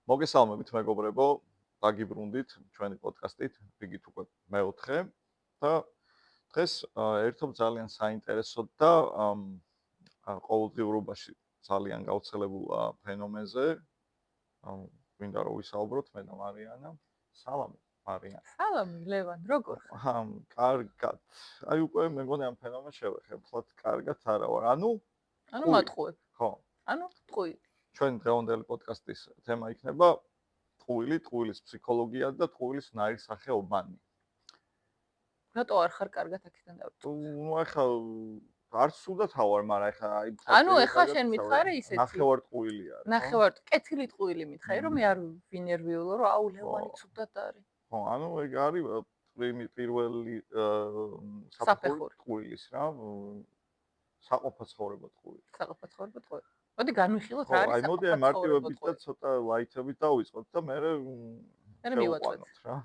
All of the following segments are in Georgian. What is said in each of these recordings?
მოგესალმებით მეგობრებო, დაგიბრუნდით ჩვენი პოდკასტით, რიგით უკვე მეოთხე და დღეს ერთობ ძალიან საინტერესოდ და ყოველდღიურობაში ძალიან გავრცელებულ ფენომენზე მინდა რომ ვისაუბროთ მე და მარიანა. სალამი მარიანა. სალამი ლევან, როგორ ხარ? კარგად. აი უკვე მე მგონი ამ ფენომენს შევეხებთ, კარგად არა ვარ. ანუ მატყუებ. ხო. ანუ ტყუილი. ჩვენ დღევანდელი პოდკასტის თემა იქნება ტყუილი, ტყუილის ფსიქოლოგია და ტყუილის ნაირსახეობანი. რატო არ ხარ კარგად აქედან დავიწყო? ნუ ახლა არც სულდა თავარ, მაგრამ ახლა აი ანუ ახლა შენ მითხარი ისეთი. ნახევარ ტყუილი არის. ნახევარ კეთილი ტყუილი მითხარი, რომ მე არ ვინერვიულო, რომ აუ ლევანი ცუდად არის. ხო, ანუ ეგ არის პირველი საფეხური ტყუილის რა. საყოფაცხოვრებო ტყუილი. საყოფაცხოვრებო ტყუილი. მოდი განვიხილოთ რა არის საყოფაცხოვრებო. აი მოდი მარტივებით და ცოტა ლაითებით დავიწყოთ და მე მივაწვეთ რა.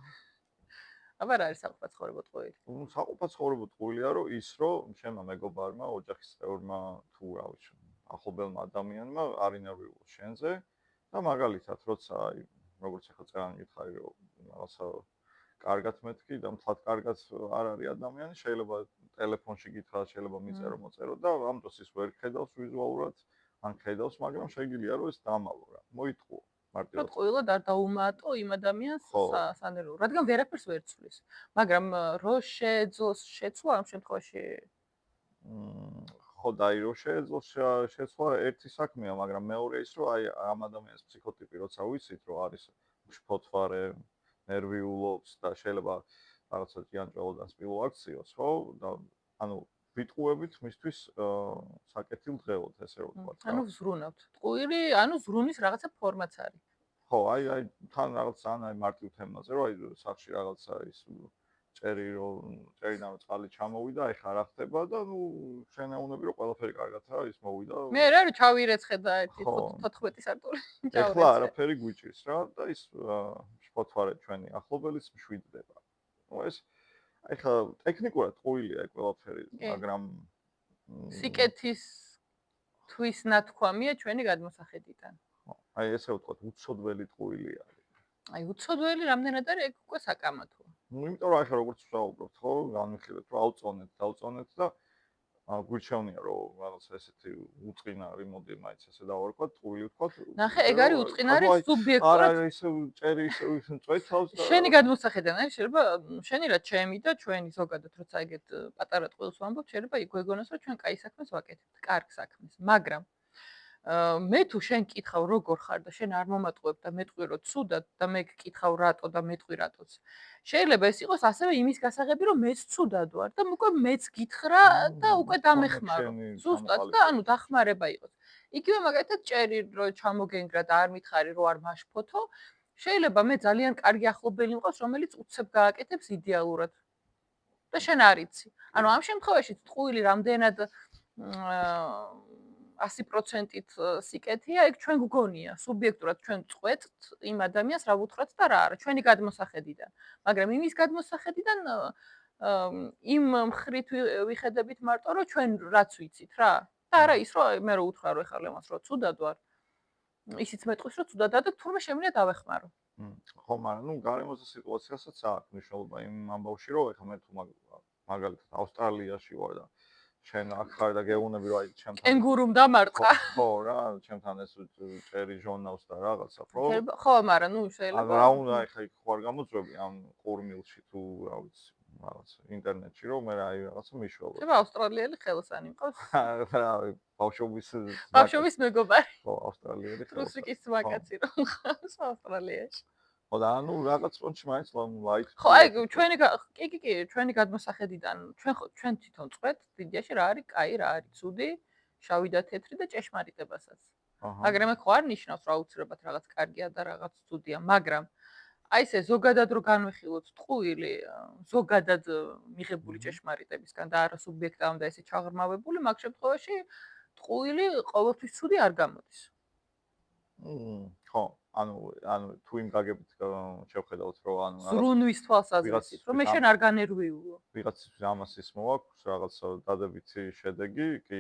აბა რა არის საყოფაცხოვრებო ტყუილი? საყოფაცხოვრებო ტყუილია რომ ის რომ შენმა მეგობარმა, ოჯახის წევრმა თუ რა ვიცი, ახლობელმა ადამიანმა არ ინერვიულოს შენზე და მაგალითად როცა აი როგორც ახლა წერან მითხარი რომ რაღაცა კარგად მეთქი და მთლად კარგად არ არის ადამიანი, შეიძლება ტელეფონში გითხრა, შეიძლება მიწერო, მოწერო და ამ დროს ის ვერ ხედავს ვიზუალურად, ან ხედავს, მაგრამ შეიძლება რომ ეს დამალო რა. მოიტყუო. რომ ტყუილად არ დაუმატო იმ ადამიანს სანერვიულო, რადგან ვერაფერს ვერ ცვლის. მაგრამ რო შეეძლოს შეცვლა ამ შემთხვევაში ხო, დაი რო შეეძლოს შეცვლა ერთი საქმეა, მაგრამ მეორე ის რომ აი ამ ადამიანის ფსიქოტიპი როცა ვიცით, რომ არის შფოთვარე, ნერვიულობს და შეიძლება რაღაცა ჭიანჭველოდან სპილო აქციოს, ხო? და ანუ ვიტყუებით მისთვის საკეთილ დღეოდ, ესე რომ ვთქვა. ანუ ზრუნავთ. ტყუილი, ანუ ზრუნის რაღაცა ფორმაც არის. ხო, აი თან რაღაც ან აი მარტივ თემაზე, რომ აი სახში რაღაცა ის წერიდან წყალი ჩამოვიდა, აი ხარ ახტება და ნუ შენაუნები რომ ყველაფერი კარგადაა, ის მოვიდა. მე რა ჩავირეცხე და ერთი 14 სარტული ჩავირეცხე. ეხლა არაფერი გვიჭირს რა და ის შფოთვარე ჩვენი ახლობელიც მშვიდდება. ნუ ეს აი ხა ტექნიკურად ტყუილია ეგ ყველაფერი, მაგრამ სიკეთის თვის ნათქვამია ჩვენი გადმოსახედიდან. აი ესე ვთქვათ, უცოდველი ტყუილი არის. აი უცოდველი რამდენად არის ეგ უკვე საკამათოა. ნუ იმიტომ რომ ახლა როგორც ვსაუბრობთ, ხო, განვიხილეთ, რომ დავწონეთ და გვირჩევნია რომ რაღაც ესეთი უწყინარი მოდი მაინც ესე დავარქვათ, ტყუილი ვთქვათ. ნახე, ეგ არის უწყინარი სუბიექტურად. არა, ისე ჭერი ისე წვეთავს და შენი გადმოსახედიდან არის, შეიძლება შენი რა ჩემი და ჩვენი ზოგადად როცა ეგეთ პატარა ტყუილს ვამბობ, შეიძლება იგვეგონოს რომ ჩვენ კაი საქმეს ვაკეთებთ, კარგ საქმეს, მაგრამ მე თუ შენ კითხავ როგორ ხარ და შენ არ მომატყუებ და მეტყვი რომ ცუდად და მე გკითხავ რატო და მეტყვი რატოც. შეიძლება ეს იყოს ასევე იმის გასაღები რომ მეც ცუდად ვარ და უკვე მეც გითხრა და უკვე დამეხმარო. ზუსტად და ანუ დახმარება იყოს. იგივე მაგალითად ჭერი რომ ჩამოგენგრა და არ მითხარი რომ არ მაშფოთო, შეიძლება მე ძალიან კარგი ახლობელი მყავს რომელიც უცებ გააკეთებს იდეალურად. და შენ არ იცი. ანუ ამ შემთხვევაში ტყუილი რამდენად 100%-ით სიკეთეა, ეგ ჩვენ გვგონია, სუბიექტურად ჩვენ წყვეტთ იმ ადამიანს რა ვუთხრათ და რა არა, ჩვენი გადმოსახედიდან. მაგრამ იმის გადმოსახედიდან იმ მხრით ვიხედებით მარტო, რომ ჩვენ რაც ვიცით რა. და არა ის, რომ მე რო უთხრა რომ ეხლა ლევანს რომ ცუდად ვარ. ისიც მეტყვის რომ ცუდადაა და თურმე შემიძლია დავეხმარო. ხო, მაგრამ ნუ გარემოზე სიტუაციასაც აქვს მნიშვნელობა იმ ამბავში, რომ ეხლა მე თუ მაგალითად ავსტრალიაში ვარ და შენ აქ ხარ და გეუბნები რომ აი ჩემთან კენგურუმ დამარტყა. ხო რა, ჩემთან ეს ჭერი ჟონავს და რაღაცა, ხო? ხო, მაგრამ ნუ შეიძლება. რა უნდა ახლა იქ ხარ გამოწვევი ამ ყურმილში თუ რა ვიცი, რაღაც ინტერნეტში რომ მე აი რაღაცა მიშველო. შეიძლება ავსტრალიელი ხელოსანი მყავს. რა, ბავშვობის მეგობარი. ხო, ავსტრალიელი ხელოსანი. რუსიკის ვაკაცი რომ ხავს ავსტრალიაში. ხო და ანუ რაღაც პონჩი მაინც ლაით. ხო, აი ჩვენი გადმოსახედიდან ჩვენ თვითონ წვეთ დიდიაში რა არის კაი, რა არის ცუდი, შავი და თეთრი და ჭეშმარიტებასაც. მაგრამ მე ხო არ ნიშნავს რა უცებად რაღაც კარგია და რაღაც ცუდია, მაგრამ აი ესე ზოგადად რო განვიხილოთ ტყუილი, ზოგადად მიღებული ჭეშმარიტებისგან და არა სუბიექტავ და ესე ჩაღრმავებული, მაგ შემთხვევაში ტყუილი ყოველთვის ცუდი არ გამოდის. ხო, ანუ თუ იმ გაგებით შევხედავთ რომ ანუ ზრუნვის თვალსაზრისით, რომ მე შენ არ განერვიულო. ვიღაცის ამას ის მოაქვს, რაღაც დადებითი შედეგი, კი,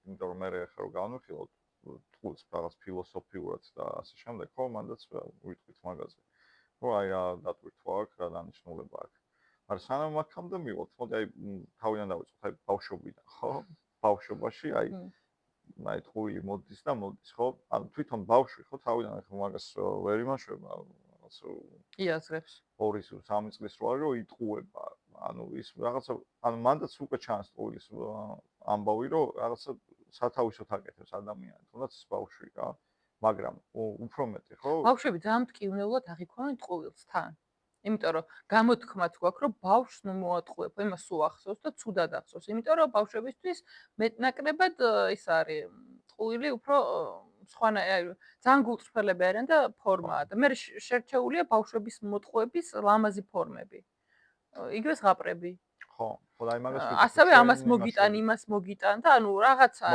იმიტომ რომ მე ახლა რო განვიხილოთ, ტყუილს რაღაც ფილოსოფიურად და ასე შემდეგ, ხო, მანდაც ვიტყვით მაგაზე. რომ აი რა დატვირთვა აქვს, რა დანიშნულება აქვს. მაგრამ სანამ აქამდე მივიღოთ, მოდი აი თავიდან დავიწყოთ, აი ბავშვობიდან, ხო? ბავშვობაში აი აი ტყუილი მოდის და მოდის, ხო? ანუ თვითონ ბავშვი ხო თავიდან ახლა მაგას ვერ იმაშვება, რაღაც იაზრებს. 2-3 წლის რო არის, რომ იტყუება. ანუ ის რაღაცა, ანუ მანდაც უკვე ჩანს ტყუილის ამბავი, რომ რაღაცა სათავისოდ აკეთებს ადამიანს, თუნდაც ბავშვი რა. მაგრამ უფრო მეტი, ხო? ბავშვები ძალიან მტკივნეულად აღიქვამენ ტყუილს თან. იმიტომ რომ გამოთქმაც გვაქვს, რომ ბავშვს ნუ მოატყუებ, იმას სულ ახსოვს და ცუდად ახსოვს. იმიტომ რომ ბავშვებისთვის მეტნაკლებად ის არის ტყუილი უფრო სხვანაირი, ძალიან გულწრფელები არიან და ფორმაა და მე შერჩეულია ბავშვების მოტყუების ლამაზი ფორმები. იგივე ზღაპრები. ხო, ხო, აი მაგას ასევე ამას მოგიტან, იმას მოგიტან და ანუ რაღაცა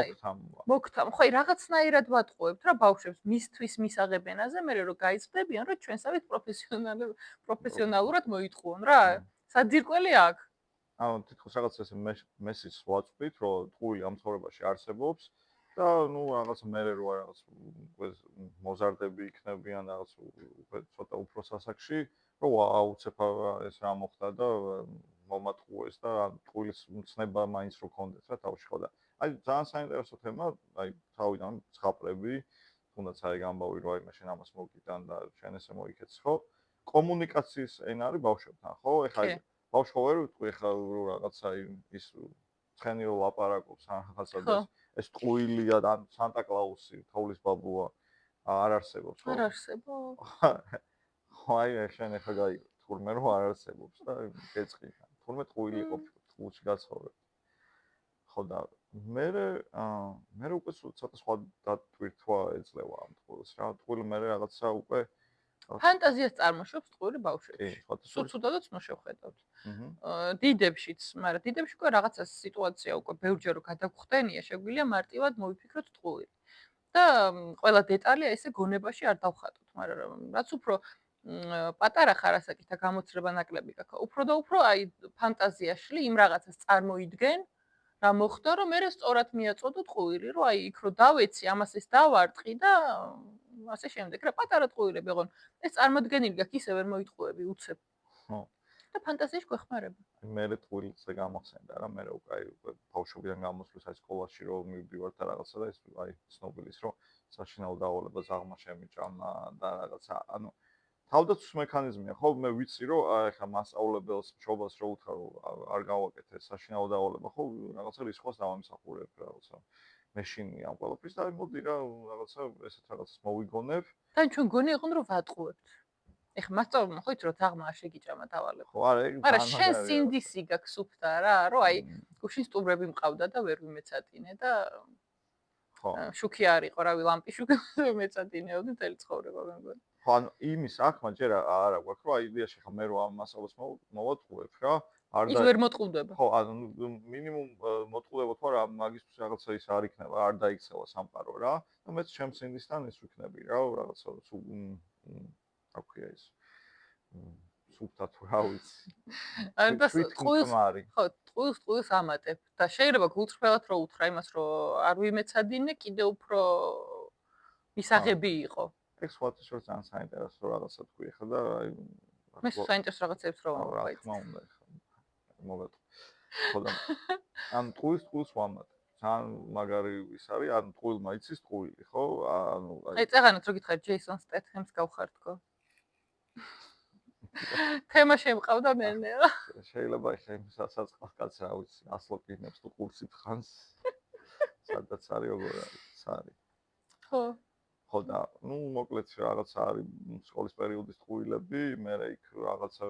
მოგთან. ხო, აი რაღაცნაირად ვატყუებთ რა ბავშვებს მისთვის მისაღებენაზე, მე რომ გაიზრდებიან, რომ ჩვენსავით პროფესიონალურად მოიტყუონ რა. საძირკველი აქვს. ანუ თითქოს რაღაც ესე მესის ვაწვდით, რომ ტყუილი ამ ცხოვრებაში არსებობს და ნუ რაღაც მე რო რაღაც მოზარდები იქნებიან რაღაც უკვე ცოტა უფრო სასაკში, რომ აუცებ ეს რა მოხდა და მომატყუეს და ტყუილის მცნება მაინც რო კონდეს რა თავში ხო და აი ძალიან საინტერესო თემა, აი თავიდან ზღაპრები, თუნდაც აი გამბავი რო აი მაშინ ამას მოგიტან და შენ ესე მოიქეც ხო? კომუნიკაციის ენა არის ბავშვებთან, ხო? ეხლა ბავშვო ვერ ვიტყვი ეხლა რაღაცა ის ცხენი რო ლაპარაკობს რაღაცა და ეს ტყუილია და სანტა კლაუსი, თოვლის ბაბუა არ არსებობს, ხო? არ არსებობს. ხო, აი შენ ეხლა გაიგე, თურმე რომ არ არსებობს და გეწყი. თურმე ტყუილი ყოფილი, ტყუილში გაცხოვრებ. ხო და მე უკვე ცოტა სხვა დატვირთვა ეძლევა ამ ტყუილს რა. ტყუილი მე რაღაცა უკვე ფანტაზიას წარმოშობს ტყუილი ბავშვებში. სულცუდადაც ნუ შევხედავთ. დიდებშიც, მაგრამ დიდებში უკვე რაღაცა სიტუაცია უკვე ბევრჯერ რო გადაგხვდენია, შეგვიძლია მარტივად მოვიფიქროთ ტყუილი. და ყველა დეტალი ესე გონებაში არ დავხატოთ, მაგრამ რაც უფრო პატარა ხარ ასაკით და გამოცდილება ნაკლები გაქვს, უფრო და უფრო აი ფანტაზიაში იმ რაღაცას წარმოიდგენ, რა მოხდა, რომ მე სწორად მიაწოდო ტყუილი, რომ აი იქ რო დავეცი, ამას ეს დავარტყი და ასე შემდეგ. რა პატარა ტყუილები ყონ, ეს წარმოდგენილი გაქვს, ისე ვერ მოიტყუები უცებ. ხო. და ფანტაზიაში გვეხმარება. მე ტყუილზე გამახსენდა რა, მე უკვე აი ბავშვობიდან გამოსვლის აი სკოლაში რომ მივდივარ და რაღაცა და ეს აი ცნობილის რომ საშინაო დაავადება ზაღმა შემიჭამა და რაღაცა, ანუ თავდაცვის მექანიზმია, ხო, მე ვიცი რომ ახლა მასწავლებელს, მშობელს რო უთხრა არ გავაკეთე საშინაო დაავადება, ხო, რაღაცა რისხვას დავამსახურებ რაღაცა. მეშინია ამ ყველაფრის და მოდი რა რაღაცა ესეთ რაღაცას მოვიგონებ. და ჩვენ გონი იყო რომ ვატყუებთ. ეხლა მასწავლებლმა ხო იცი რომ თაღმა არ შეგიჭამა დავალება. ხო, არა, ეგ მაგრამ შენ სინდისი გაქვს უფთა რა, რომ აი გუშინ სტუმრები მყავდა და ვერ ვიმეცადინე და ხო. შუქი არ იყო, რავი, ლამპი შუქი მეცადინეოდი მთელი ცხოვრება მე მგონი. ხო, ანუ იმის ახმა ჯერ არა გვაქვს, რომ აი იდეაში ხა მე რო ამ მასალას მოვატყუებ რა, არ და ის ვერ მოტყუდება. ხო, ანუ მინიმუმ მოტყუდებოთ, რა მაგისთვის რაღაცა ის არ იქნება, არ დაიქცევა სამყარო რა. და მეც ჩემს სინდისთან ის ვიქნები რა, რაღაცა რა ქვია ის სუფთა თუ რა ვიცი. ან და ტყუილს ხო, ტყუილს ამატებ და შეიძლება გულწრფელად რო უთხრა იმას, რომ არ ვიმეცადინე, კიდე უფრო მისაღები იყო. ეგ სხვათა შორის ძალიან საინტერესო რაღაცა თქვი ახლა და აი მე საინტერესო რაღაცებს რო ვამბობ. რა თქმა უნდა ახლა მოგატყუ. ხო და ან ტყუილს ვამატებ. ძალიან მაგარი ის არის, ან ტყუილმა იცის ტყუილი, ხო? ანუ აი წაღანაც რო გითხარ ჯეისონ სტეთჰემს გავხარდქო. თემა შემყავდა მენე რა. შეიძლება ეხლა იმ საწყალ კაცს რა ვიცი, ასლოპინებს თუ კურსით ხანს. სადაც არის როგორ არის, არის. ხო. ხო და ნუ მოკლედ რაღაცა არის სკოლის პერიოდის ტყუილები, მე იქ რაღაცა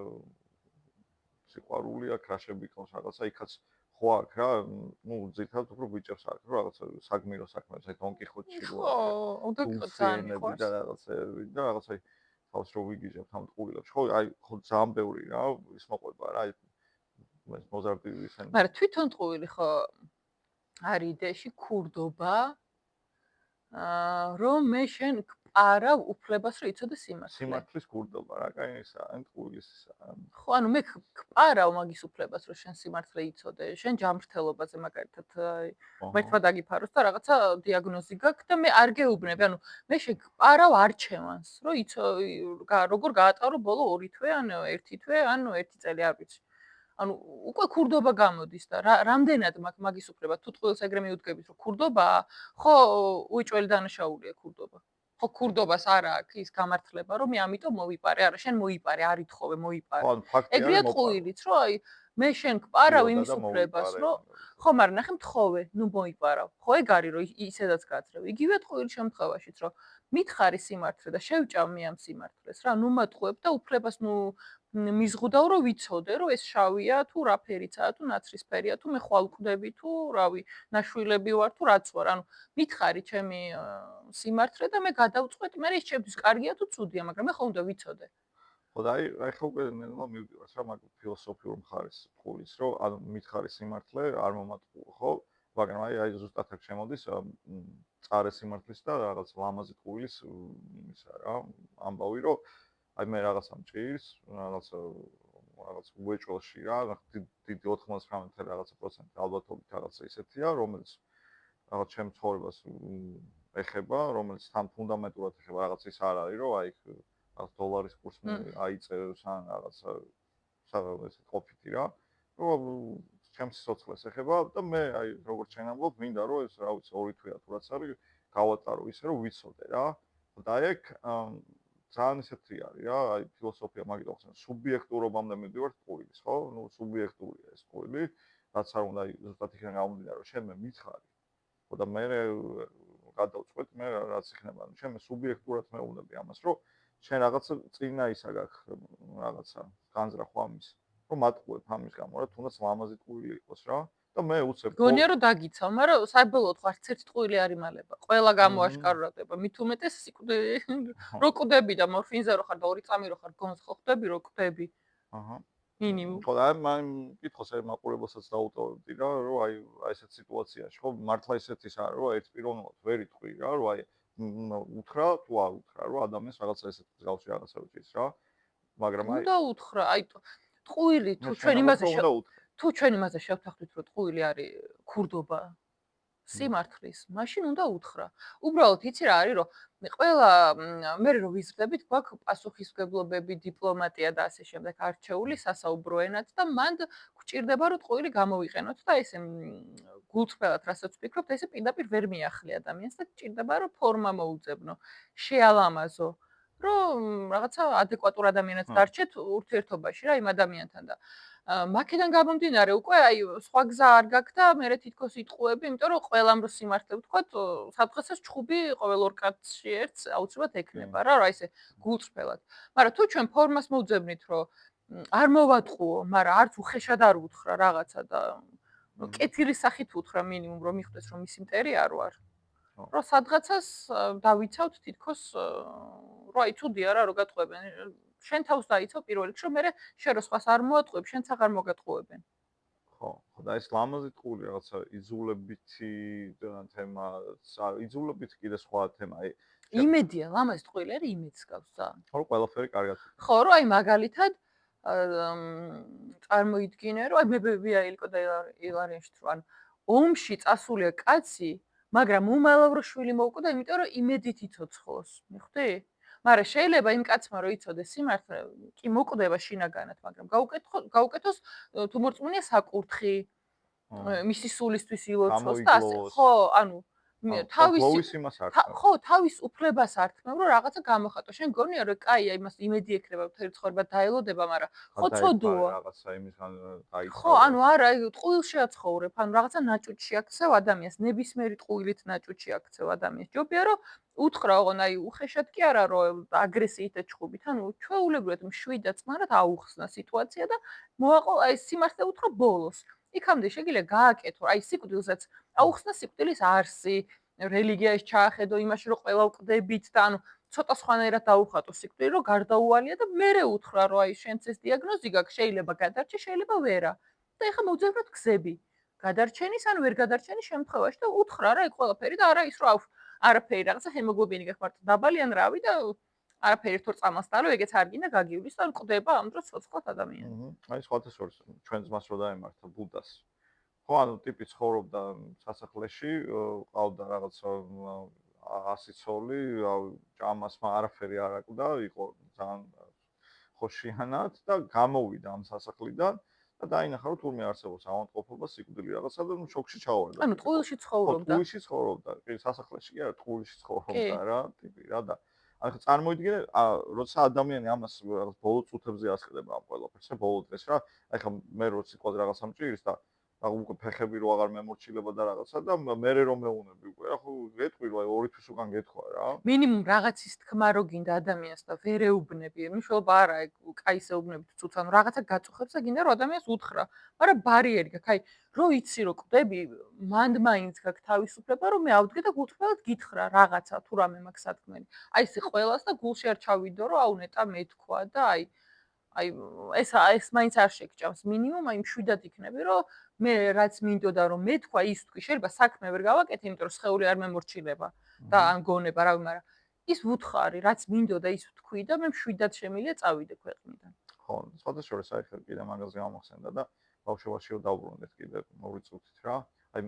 სიყვარული აქ რაშები ყავს რაღაცა იქაც ხო აქ რა, ნუ ძირითადად უფრო ბიჭებს აქ რაღაცა საგმირო საქმეებს, აი დონ კიხოტში ხო, დონ კიხოტი ძალიან მიყვარს და რაღაცები და რაღაცა თავს რო ვიგიჟებთ ამ ტყუილებს. ხო, აი ხო ძალიან ბევრი რა, ის მოყვება რა, აი მოზარდი ისენი. მაგრამ თვითონ ტყუილი ხო არის იდეაში ქურდობა, რომ მე შენ კყარავ უფლებას, რომ იცოდე სიმართლე. სიმართლის გურდობა რა, კაი ისა, ან ტყუილის ისა. ხო, ანუ მე კყარავ მაგის უფლებას, რომ შენ სიმართლე იცოდე, შენ ჯანმრთელობაზე მაგალითად მართლა დაგიფაროს და რაღაცა დიაგნოზი გაქვს და მე არ გეუბნები, ანუ მე შეკყარავ არჩევანს, რომ როგორ გაატარო ბოლო 2 თვე ან 1 თვე ან 1 წელი, არ ვიცი. ანუ უკვე ქურდობა გამოდის და რამდენად მაქვს მაგის უფლება, თუ ტყუილს ეგრე მიუდგებით, რომ ქურდობაა, ხო უიჭველი დანაშაულია ქურდობა. ხო ქურდობას არ აქვს ის გამართლება, რომ მე ამიტომ მოვიპარე, არა შენ მოიპარე, არ ითხოვე, მოიპარე. ხო, ფაქტია, ეგრეა ტყუილიც, რომ აი მე შენ გყარავ იმის უფლებას, რომ ხო, მაგრამ ნახე მთხოვე, ნუ მოიპარავ. ხო ეგ არის, რომ ისედაც გაძრევ. იგივე ტყუილის შემთხვევაშიც, რომ მითხარი სიმართლე და შევჭამ მე ამ სიმართლეს რა, ნუ მატყუებ და უფლებას ნუ მიზღუდავ, რომ ვიცოდე, რომ ეს შავია, თუ რა ფერიცაა, თუ ნაცრისფერია, თუ მე ხვალ ვკვდები, თუ რავი, ნაშვილები ვარ, თუ რაც ვარ. ანუ მითხარი ჩემი სიმართლე და მე გადავწყვეტ, მე ის ჩემთვის კარგია თუ ცუდია, მაგრამ მე ხომ უნდა ვიცოდე. ხო და აი ხო უკვე ნელა მივდივართ რა მაგ ფილოსოფიურ მხარეს ტყუილის, რომ ანუ მითხარი სიმართლე არ მომატყუო, ხო? მაგრამ აი ზუსტად აქ შემოდის წარე სიმართლის და რაღაც ლამაზი ტყუილის ისა რა, ამბავი, რომ აი მე რაღაცა მჭირს, რაღაც უეჭველში რა, დიდი 99 რაღაცა პროცენტი ალბათობით რაღაცა ისეთია, რომელიც რაღაც ჩემს ცხოვრებას ეხება, რომელიც თან ფუნდამენტურად ეხება, რაღაც ის არ არის, რომ აი რაღაც დოლარის კურსი აიწევს ან რაღაცა ესეთ ყოფითი რა, რომ ჩემს სიცოცხლეს ეხება და მე აი როგორც შენ ამბობ, მინდა რომ ეს რა ვიცი 2 თვეა თუ რაც არის, გავატარო ისე რომ ვიცოდე რა. და ეგ ძალიან ისეთი არის რა, აი ფილოსოფია მაგით ახსენე, სუბიექტურობამდე მივდივართ ტყუილის, ხო? ნუ სუბიექტურია ეს ტყუილი, რაც არ უნდა ზუსტად იქიდან გამომდინარე, რომ შენ მე მითხარი. ხო და მე გადავწყვეტ მე რაც იქნება, ანუ შენ მე სუბიექტურად მეუბნები ამას, რომ შენ რაღაცა წინა ისა გაქვს რაღაცა განზრა ხო ამის, რომ მატყუებ ამის გამო, რა თუნდაც ლამაზი ტყუილი იყოს რა. და მე უცებ გონია რომ დაგიცავ, მაგრამ საბოლოოდ ხო არც ერთი ტყუილი არ იმალება. ყველა გამოაშკაროდება, მით უმეტეს რო კვდები და მორფინზე რო ხარ და 2 წამი რო ხარ, გონს ხო ხვდები რო კვდები. აჰა. მინიმუმ. ხო და აი მკითხოს აი მაყურებელსაც დაუტოვებდი რა, რომ აი ესეთ სიტუაციაში ხო მართლა ისეთის არა, რომ ერთ პიროვნულად ვერ იტყვი რა, რომ აი უთხრა თუ არ უთხრა, რომ ადამიანს რაღაცა ესეთ მსგავსი რაღაცა უჭირს რა. მაგრამ აი უნდა უთხრა, აი ტყუილი თუ ჩვენ იმაზე შევთანხმდით, რომ ტყუილი არის ქურდობა სიმართლის, მაშინ უნდა უთხრა. უბრალოდ იცი რა არის, რომ ყველა მე რო ვიზრდებით, გვაქვს პასუხისმგებლობები, დიპლომატია და ასე შემდეგ არჩეული სასაუბრო ენად და მანდ გვჭირდება რომ ტყუილი გამოვიყენოთ და ესე გულწრფელად რასაც ვფიქრობთ, ესე პირდაპირ ვერ მიახლე ადამიანს და გჭირდება რომ ფორმა მოუძებნო, შეალამაზო. რომ რაღაცა ადეკვატურ ადამიანებს დარჩეთ ურთიერთობაში რა იმ ადამიანთან და მაქედან გამომდინარე უკვე აი სხვა გზა არ გაქვს და მე თითქოს იტყუები, იმიტომ რომ ყველამ რო სიმართლე ვთქვათ, სადღაცას ჩხუბი ყოველ ორ კაცში ერთს აუცილებლად ექნება რა, რა ისე გულწრფელად. მაგრამ თუ ჩვენ ფორმას მოვძებნით, რომ არ მოვატყუო, მაგრამ არც უხეშად არ უთხრა რაღაცა და კეთილის სახით უთხრა მინიმუმ რომ მიხვდეს რომ ისი მტერი არ ვარ. რომ სადღაცას დავიცავთ თითქოს რომ აი ცუდია რა რო გატყუებენ. შენ თავს დაიცავ პირველ რიგში რომ მე შენ რო სხვას არ მოატყუებ, შენც აღარ მოგატყუებენ. ხო, ხო და ეს ლამაზი ტყუილი რაღაცა იძულებითი თემა, იძულებით კიდე სხვა თემა. იმედია, ლამაზი ტყუილი არის იმედს გავს ძალიან. ხო, ყველაფერი კარგად. ხო, რომ აი მაგალითად წარმოიდგინე რომ აი მე ვიაილკო და ილარიანში თუ ან ომში წასულია კაცი მაგრამ უმალავ რო შვილი მოუკვდა, იმიტომ რომ იმედით იცოცხლოს. მიხვდი? მაგრამ შეიძლება იმ კაცმა რო იცოდეს სიმართლე, კი მოკვდება შინაგანად, მაგრამ გაუკეთოს თუ მორწმუნეა საკურთხი, მისი სულისთვის ილოცოს და ასე. ხო, ანუ თავის უფლებას ართმევ, რომ რაღაცა გამოხატო. შენ გონია რომ კაია, იმას იმედი ექნება, მთელი ცხოვრება დაელოდება, მაგრამ ხო ცოდოა. რაღაცა იმისგან დაიწყო. ხო, ანუ არა, ტყუილს შეაცხოვრებ, ანუ რაღაცა ნაჭუჭი აქცევ ადამიანს, ნებისმიერი ტყუილით ნაჭუჭი აქცევ ადამიანს. ჯობია რომ უთხრა, ოღონ აი უხეშად კი არა, რომ აგრესიით და ჩხუბით, ანუ ჩვეულებრივად მშვიდად წმარად აუხსნა სიტუაცია და მოაყო აი სიმართლე უთხრა ბოლოს. იქამდე შეგიძლია გააკეთო, აი სიკვდილსაც აუხსნა სიკვდილის არსი, რელიგიაში ჩაახედო იმაში, რომ ყველა ვკვდებით და ანუ ცოტა სხვანაირად დაუხატო სიკვდილი, რომ გარდაუვალია და მერე უთხრა, რომ აი შენც ეს დიაგნოზი გაქვს, შეიძლება გადარჩე, შეიძლება ვერა. და ეხლა მოვძებნოთ გზები. გადარჩენის ან ვერ გადარჩენის შემთხვევაში და უთხრა რა ეგ ყველაფერი და არა ის რომ არაფერი რაღაცა ჰემოგლობინი გაქვს მარტო დაბალი ან რავი და არაფერი ერთო წამას დაალო, ეგეც არ გინდა გაგივლის და ყვდება ამ დროს ცოცხლად ადამიანი. აი სხვათა შორის ჩვენ ძმას რო დაემართა ბუდას. ხო, ანუ ტიპი ცხოვრობდა სასახლეში, ყავდა რაღაცა 100 ცოლი, ჭამას არაფერი არ აკვდა, იყო ძალიან ხოშიანად და გამოვიდა ამ სასახლიდან და დაინახა რომ თურმე არსებობს ავადმყოფობა, სიკვდილი რაღაცა და შოქში ჩავარდა. ანუ ტყუილში ხო, ცხოვრობდა. ტყუილში ცხოვრობდა. კი, სასახლეში კი არა, ტყუილში კი. ცხოვრობდა რა, ტიპი რა და ახლა წარმოიდგინე, როცა ადამიანი ამას რაღაც ბოლო წუთებზე ასყიდება ამ ყველაფერს, ბოლო დღეს რა, ახლა მე რო სიტყვაზე რაღაცა მჭირს და უკვე ფეხები რო აღარ მემორჩილება და რაღაცა და მე რომ მეუნები უკვე რა, ხო გეტყვი რა, 2 თვის უკან გეთქვა რა. მინიმუმ რაღაცის თქმა რო გინდა ადამიანს და ვერ ეუბნები, მნიშვნელობა არა ეგ კაის ეუბნებით ცუც, ანუ რაღაცა გაწუხებს და გინდა რომ ადამიანს უთხრა. მაგრამ ბარიერი გაქვს, აი, რო იცი რომ კვდები, მანდ მაინც გაქვს თავისუფლება რომ მე ავდგე და გულწრფელად გითხრა რაღაცა თუ რამე მაქვს სათქმელი. აი ესე ყველას და გულში არ ჩავიდო რომ აუ ნეტა მე თქვა და აი ეს მაინც არ შეგჭამს. მინიმუმ აი მშვიდად იქნები რომ მე რაც მინდოდა რომ მე თქვა ის თქვი, შეიძლება საქმე ვერ გავაკეთე, იმიტომ რომ სხეული არ მემორჩილება და ან გონება, რავი, მაგრამ ის ვუთხარი, რაც მინდოდა ის ვთქვი და მე მშვიდად შემიძლია წავიდე ქვეყნიდან. ხო, სხვათა შორის აი ხელ კიდე მაგაზე გამახსენდა და ბავშვობაში რომ დავბრუნდეთ კიდე 2 წუთით რა. აი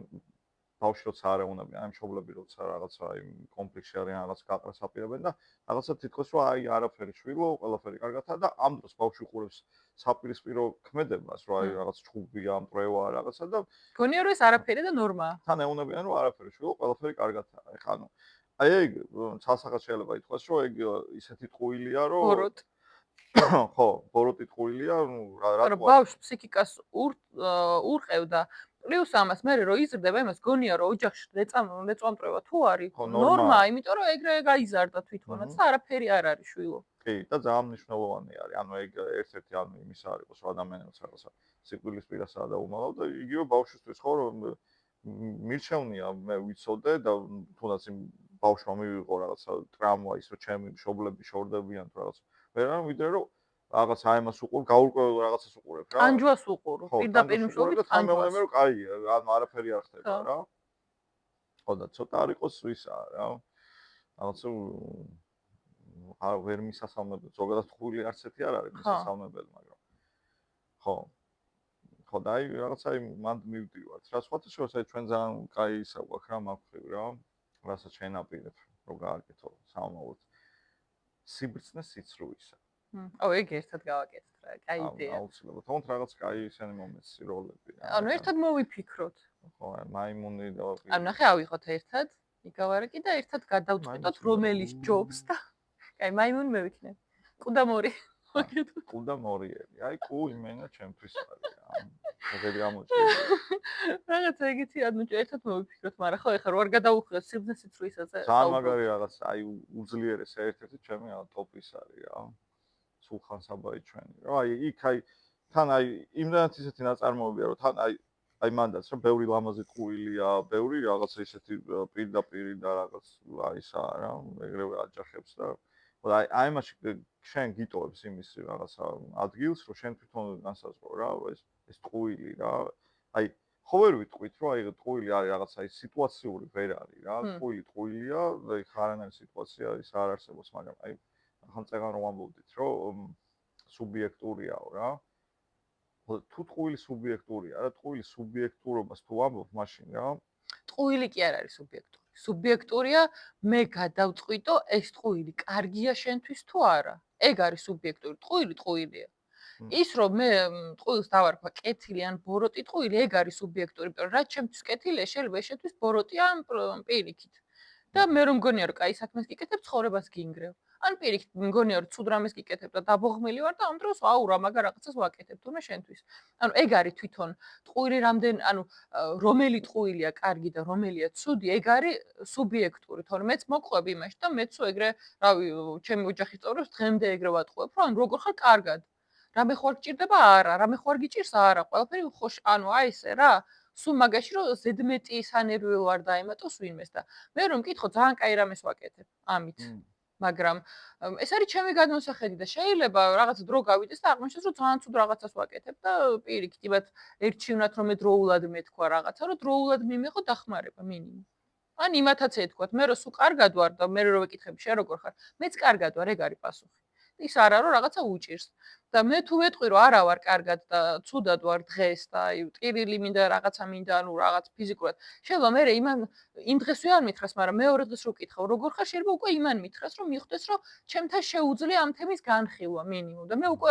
ბავშვი როცა არ ეუნები, აი მშობლები როცა რაღაცა აი კონფლიქტში არიან, რაღაც გაყრას აპირებენ და რაღაცა თითქოს რომ აი არაფერი შვილო, ყველაფერი კარგადაა და ამ დროს ბავშვი ყურებს საპირისპირო ქმედებას, რომ აი რაღაც ჩხუბია, მტრევა რაღაცა და გონია რომ ეს არაფერია და ნორმაა. თან ეუნებიან რომ არაფერი შვილო, ყველაფერი კარგადაა. ეხლა ანუ აი ეგ ცალსახად შეიძლება ითქვას, რომ ეგ ისეთი ტყუილია, რომ ბოროტ. ხო, ბოროტი ტყუილია, ну რა ანუ ბავშვს ფსიქიკას ურყევდა. პლუს ამას მე რო იზრდება, იმას გონია რომ ოჯახში ლეწვამტრევა თუ არის ნორმაა, იმიტომ რომ ეგრე გაიზარდა თვითონაც და არაფერი არ არის შვილო. კი, და ძალიან მნიშვნელოვანი არის. ანუ ეგ ერთ-ერთი ანუ იმის არის, რომ ადამიანებს რაღაცა სიკვდილის პირასაა და უმალავ და იგივე ბავშვისთვის ხო რომ მირჩევნია მე ვიცოდე და თუნდაც იმ ბავშვმა მივიღო რაღაცა ტრამვა ის რომ ჩემი მშობლები შორდებიან თუ რაღაცა. ვერან ვიდრე რომ რაღაც აი მას უყურ, გაურკვეველ რაღაცას უყურებ რა. ანჯვას უყურო, პირდაპირ მშობლებს ანჯვას. რომ კაია, ანუ არაფერი არ ხდება რა. ხო და ცოტა არ იყოს ვისაა რა. რაღაცა არ ვერ მისასალმებელი, ზოგადად ხული არც ერთი არ არის მისასალმებელი, მაგრამ ხო. ხო და აი რაღაცა მანდ მივდივართ რა. სხვათა შორის აი ჩვენ ძალიან კაი ისა გვაქვს რა მაგხრივ რა. რასაც შენაპირებ, რომ გააკეთო სამომავლოდ. სიბრძნე სიცრუისა. აუ ეგ ერთად გავაკეთეთ რა, კაი იდეა. აუცილებლად. თუნდაც რაღაც კაი ისენი მომენტი როლები რა. ანუ ერთად მოვიფიქროთ. ხო, მაიმუნი და ანუ ნახე ავიღოთ ერთად, იგავარაკი და ერთად გადავწყვიტოთ რომელის ჯობს და კაი მაიმუნი მე ვიქნებ. კუდა მორი. კუდა მორიელი. აი კუ იმენა ჩემთვის არის რა. ეგრე გამოჩნდა. რაღაცა ეგეთი ანუ ერთად მოვიფიქროთ, მაგრამ ხო ეხლა რო არ გადავუხდეთ სიბრძნე სიცრუისაზე. ძალიან მაგარი რაღაც აი უძლიერეს ერთ-ერთი ჩემი ტოპის არის რა. სულხან საბაი ჩვენი. რა აი იქ აი თან აი იმდანაც ისეთი ნაწარმოებია რომ თან აი მანდაც რომ ბევრი ლამაზი ტყუილია, ბევრი რაღაცა ისეთი პირდაპირი და რაღაც აი ისა რა, ეგრევე აჯახებს და აი იმაში შენ გიტოვებს იმის რაღაცა ადგილს, რომ შენ თვითონ განსაზღვრო რა, ეს ტყუილი რა. აი ხო ვერ ვიტყვით რომ აი ტყუილი არის რაღაცა ის სიტუაციური ვერ არის რა. ტყუილია, აი ხარანაირი სიტუაცია ის არ არსებობს, მაგრამ აი ახლა წეგან რომ ამბობდით რომ სუბიექტურიაო რა. თუ ტყუილი სუბიექტურია, რა ტყუილი სუბიექტურობას თუ ამბობ მაშინ რა. ტყუილი კი არ არის სუბიექტური. სუბიექტურია მე გადავწყვიტო ეს ტყუილი კარგია შენთვის თუ არა. ეგ არის სუბიექტური. ტყუილი ტყუილია. ის რომ მე ტყუილს დავარქვა კეთილი ან ბოროტი ტყუილი, ეგ არის სუბიექტური, იმიტომ რომ რაც ჩემთვის კეთილია, შეიძლება შეთვის ბოროტი ან პირიქით. და მე რომ მგონია რომ კაი საქმეს გიკეთებ, ცხოვრებას გინგრევ. ან პირიქით მგონია რომ ცუდ რამეს გიკეთებ და დაბოღმილი ვარ და ამ დროს აუ რა მაგარ რაღაცას ვაკეთებ თურმე შენთვის. ანუ ეგ არის თვითონ ტყუილი ანუ რომელი ტყუილია კარგი და რომელია ცუდი, ეგ არის სუბიექტური, თორემ მეც მოყვები იმაში და მეც ეგრე, რავი, ჩემი ოჯახის წევრებს დღემდე ეგრე ვატყუებ, რომ ანუ როგორ ხარ კარგად. რამე ხო არ გჭირდება? არა, რამე ხო არ გიჭირს? არა, ყველაფერი ხო ანუ აი ესე რა. სულ მაგაში რომ ზედმეტი სანერვიულ არ დაემატოს ვინმეს და მე რომ მკითხო ძალიან კაი რამეს ვაკეთებ ამით. მაგრამ ეს არის ჩემი გადმოსახედი და შეიძლება რაღაც დრო გავიდეს და აღმოჩნდეს რომ ძალიან ცუდ რაღაცას ვაკეთებ და პირიქით იმათ ერჩივნათ რომ მე დროულად მეთქვა რაღაცა რომ დროულად მიმეღო დახმარება მინიმუმ. ან იმათაც ეთქვათ, მე რო სულ კარგად ვარ და მე რო ვეკითხები შენ როგორ ხარ, მეც კარგად ვარ, ეგ არის პასუხი. ის არა რომ რაღაცა უჭირს. და მე თუ ვეტყვი რომ არა ვარ კარგად და ცუდად ვარ დღეს და აი ტირილი მინდა რაღაცა მინდა ანუ რაღაც ფიზიკურად. შეიძლება მე იმ დღეს ვეარ მითხრას, მაგრამ მეორე დღეს რო ვკითხავ, როგორ ხარ, შეიძლება უკვე იმან მითხრას, რომ მიხვდეს რომ ჩემთან შეუძლია ამ თემის განხილვა მინიმუმ და მე უკვე